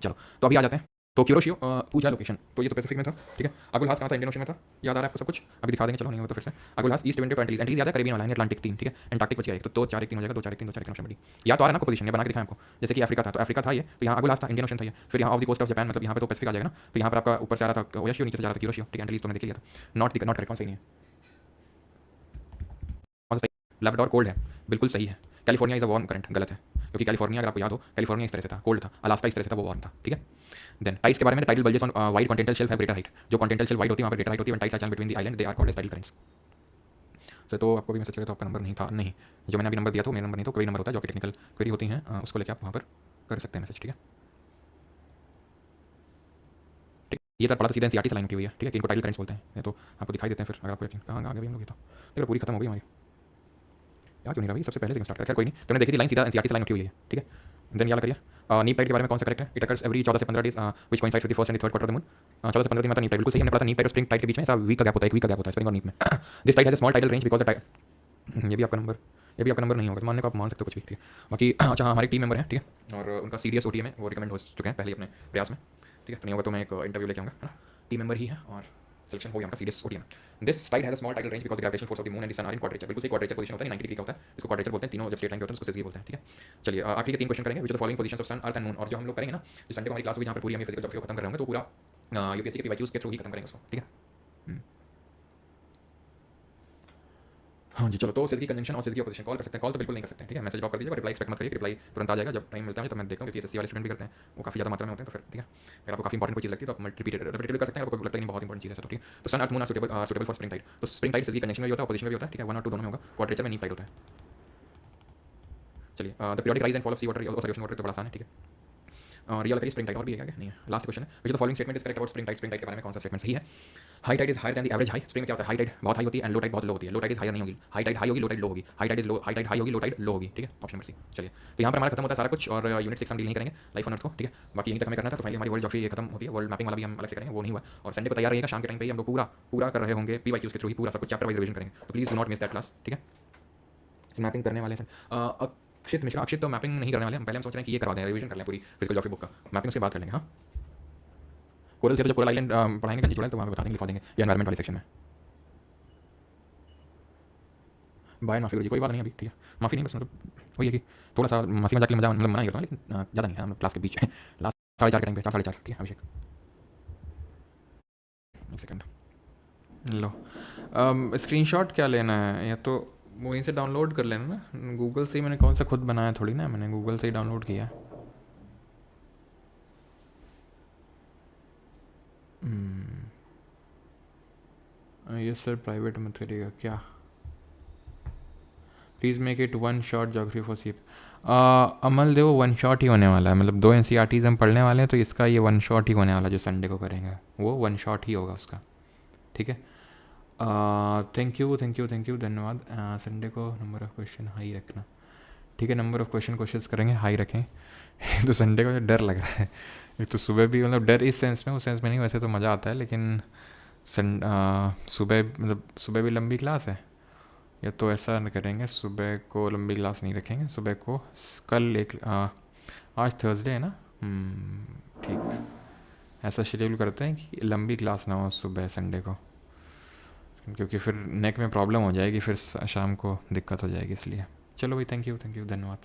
Speaker 1: चलो तो अभी आ जाते हैं, तो क्यूरोशियो पूछा लोकेशन, तो ये तो पैसिफिक में था, ठीक है। अगुलहास कहाँ था? इंडियन ओशन में था, याद आ रहा है आपको सब कुछ? अभी दिखा देंगे, चलो नहीं हो तो फिर से। अगुलहास ईस्ट विंड एंटीज, एंटीज याद है, कैरिबियन वाला है, अटलांटिक 3, ठीक है। एंटार्क्टिक बच गया एक, तो 2 4 1 3 हो जाएगा, 2 4 1 3 2 4 1 3 ऑप्शन बी। या तो आ रहा है ना आपको पोजीशन, ये बना के दिखाएं आपको, जैसे कि अफ्रीका था, तो अफ्रीका था ये, तो यहाँ अगुलहास था, इंडियन ओशन था ये, फिर यहाँ off the coast of Japan, मतलब यहाँ पे तो पैसिफिक आ जाएगा ना, तो यहाँ पर आपका ऊपर से आ रहा था ओयाशियो, नीचे से जा रहा था क्यूरोशियो, ठीक है। एंटीज तो मैंने देख लिया था, नॉट करेक्ट, कौन सही नहीं है, कौन सा सही? लैब्राडोर कोल्ड है, बिल्कुल सही है। California is a warm current, गलत है, क्योंकि कैलिफोर्निया अगर आपको याद हो, कैलिफोर्निया इस तरह से था, कोल्ड था, अलास्का इस तरह से था, वो वार्म था, ठीक है। देन टाइड्स के बारे में, tidal bulges on wide continental shelf have greater height, जो कॉन्टिनेंटल शेल्फ वाइड होती है वहाँ पर ग्रेटर हाइट होती है, when tides are join between the island they are called as tidal currents. से तो आपको भी मैसेज करें तो आपका नंबर नहीं था, नहीं जो मैंने अभी नंबर दिया था मेरा नंबर नहीं, तो कोई नंबर होता है जो कि टेक्निकल क्वेरी होती हैं, उसको लेकर आप वहाँ पर कर सकते हैं मैसेज, ठीक है। ठीक, ये तो पढ़ा तो सीधा एनसीईआरटी से लाइन उठी हुई है, ठीक है, कि इनको टाइटल करेंट्स बोलते हैं, ये तो आपको दिखाई देते हैं। फिर अगर आपको यकीन, कहाँ आगे भी हम लोग, ये तो देखो पूरी खत्म हो गई हमारी, यार क्यों नहीं रहा भाई, सबसे पहले से स्टार्ट कर, खैर कोई नहीं, तुमने देखी थी लाइन, सीधा एनसीईआरटी से लाइन उठी हुई है, ठीक है। देन याद करिए नीप टाइड के बारे में कौन सा करेक्ट है, इट अकर्स एवरी 14 से 15 days which coincides with the first and third quarter of the moon. 14 से 15 दिन में नीप टाइड बिल्कुल सही, हमने पढ़ा था नीप टाइड और स्प्रिंग टाइड के बीच में ऐसा वीक का गैप होता है, एक वीक का गैप होता है स्प्रिंग और नीप में। This tide has a small tidal range because the ये भी आपका नंबर, ये भी आपका नंबर नहीं होगा, तो मानने को आप मान सकते हो कुछ भी, ठीक है। बाकी अच्छा हाँ, हमारे टीम मेंबर हैं, ठीक है, और उनका सीडीएस ओटीए में वो रिकमेंड हो चुके हैं पहले ही अपने प्रयास में, ठीक है, तो नहीं होगा तो मैं एक इंटरव्यू लेके आऊँगा, है ना। टीम मेंबर ही है और सिलेक्शन हो गया उनका सीडीएस ओटीए में। This tide has a small tidal range because the gravitational force of the moon and the sun are in quadrature, बिल्कुल सही क्वाड्रेचर पोजीशन होता है, 90 डिग्री का होता है, इसको क्वाड्रेचर बोलते हैं, तीनों जब स्ट्रेट लाइन के होते हैं उसको सिजगी बोलते हैं, ठीक है। चलिए आखिरी के 3 क्वेश्चन करेंगे, which are the following positions of sun earth and moon, और जो हम लोग करेंगे ना, जो संडे को हमारी क्लास हुई जहाँ पर पूरी हम फिजिकल ज्योग्राफी को खत्म कर रहे होंगे, तो पूरा यूपीएससी के पीवाईक्यूज के थ्रू ही खत्म करेंगे उसको, ठीक है। हाँ जी, चलो तो सिजगी कंजंक्शन और सिजगी ऑपोजिशन कॉल कर सकते हैं, कॉल तो बिल्कुल नहीं कर सकते हैं, ठीक है, मैसेज ड्रॉप कर दीजिएगा, रिप्लाई एक्सपेक्ट मत करिए, रिप्लाई तुरंत आ जाएगा जब टाइम मिलता है, तो मैं देखता हूँ, क्योंकि एसएससी वाले स्टूडेंट भी करते हैं, वो काफ़ी ज़्यादा मात्रा में होते हैं, तो फिर ठीक है, अगर आपको काफ़ी इंपॉर्टेंट कोई चीज़ लगती है तो आप रिपीटेड कर सकते हैं, आपको लगता है नहीं बहुत इंपॉर्टेंट चीज़ है, तो ठीक है। तो sun earth moon are suitable for spring tide, तो स्प्रिंग टाइड सिजगी कंजंक्शन में भी होता है, ऑपोजिशन में भी होता है, ठीक है, 1 और 2 दोनों में होगा, क्वाड्रेचर में नीप टाइड होता है। चलिए the periodic rise and fall of sea water, ocean water तो बड़ा आसान है, ठीक है। और रियल करिए स्प्रिंग टाइड, और भी है क्या, नहीं है, लास्ट क्वेश्चन है, which the following statement is correct about spring tide के बारे में कौन सा स्टेटमेंट सही है। High tide is higher than the average high, spring में क्या होता है, हाई टाइड बहुत हाई होती है एंड लो टाइड बहुत लो होती है, लो टाइड इज हायर नहीं होगी, हाई टाइड हाई होगी, लो टाइड लो होगी, high tide is low, high tide high होगी, लो टाइड लो होगी, ठीक है, ऑप्शन नंबर सी। चलिए तो यहाँ पर हमारा खत्म होता है सारा कुछ, और यूनिट 6 हम डील नहीं करेंगे लाइफ ऑन अर्थ को, ठीक है, बाकी यहीं तक हमें करना था, तो फाइनली हमारी वर्ल्ड ज्योग्राफी खत्म होती है, वर्ल्ड मैपिंग वाला भी हम अलग से करेंगे, वो नहीं हुआ, और संडे को तैयार रहिएगा, शाम के टाइम पे ही हम लोग पूरा कर रहे होंगे पीवाईक्यूज के थ्रू ही, पूरा सब कुछ चैप्टर वाइज रिवीजन करेंगे, तो please do not miss that class, ठीक है। मैपिंग करने वाले हैं अक्षित मिश्रा, अक्षित तो मैपिंग नहीं करने वाले हम, पहले हम सोच रहे हैं कि ये करवा दें, रिवीजन कर लें पूरी फिजिकल ज्योग्राफी बुक का, मैपिंग उसके बाद कर लेंगे। हाँ कोरल से तो जब कोरल आइलैंड पढ़ाएंगे कहीं जुड़ा तो वहाँ पे बता देंगे, लिखा देंगे, या एनवायरमेंट वाले सेक्शन में। बाय माफ़ी जी, कोई बात नहीं अभी, ठीक है, माफ़ी नहीं, बस मतलब वही है कि थोड़ा सा हंसी मजाक के लिए मजा मतलब मना नहीं करता हूँ, लेकिन ज़्यादा नहीं है, हम क्लास के बीच में लास्ट 4:30 के टाइम पे 4:30, ठीक है अभिषेक, एक सेकंड लो। स्क्रीनशॉट क्या लेना है, या तो वहीं से डाउनलोड कर लेना ना, गूगल से ही मैंने कौन सा खुद बनाया थोड़ी ना, मैंने गूगल से ही डाउनलोड किया। ये सर प्राइवेट मत करिएगा क्या, please make it one shot geography for सीप। अमल देखो वन शॉट ही होने वाला है, मतलब 2 एनसीईआरटीज़ हम पढ़ने वाले हैं, तो इसका ये वन शॉट ही होने वाला है, जो संडे को करेंगे वो वन शॉट ही होगा उसका, ठीक है। थैंक यू धन्यवाद। संडे को नंबर ऑफ़ क्वेश्चन हाई रखना, ठीक है, नंबर ऑफ़ क्वेश्चन कोशिश करेंगे हाई रखें। तो संडे को डर लग रहा है, एक तो सुबह भी मतलब डर इस सेंस में, उस सेंस में नहीं, वैसे तो मज़ा आता है, लेकिन सुबह मतलब सुबह भी लंबी क्लास है, या तो ऐसा न करेंगे, सुबह को लंबी क्लास नहीं रखेंगे, सुबह को कल एक आज थर्सडे है ना, ठीक, ऐसा शेड्यूल करते हैं कि लंबी क्लास ना हो सुबह संडे को, क्योंकि फिर नेक में प्रॉब्लम हो जाएगी, फिर शाम को दिक्कत हो जाएगी, इसलिए चलो भाई, थैंक यू धन्यवाद।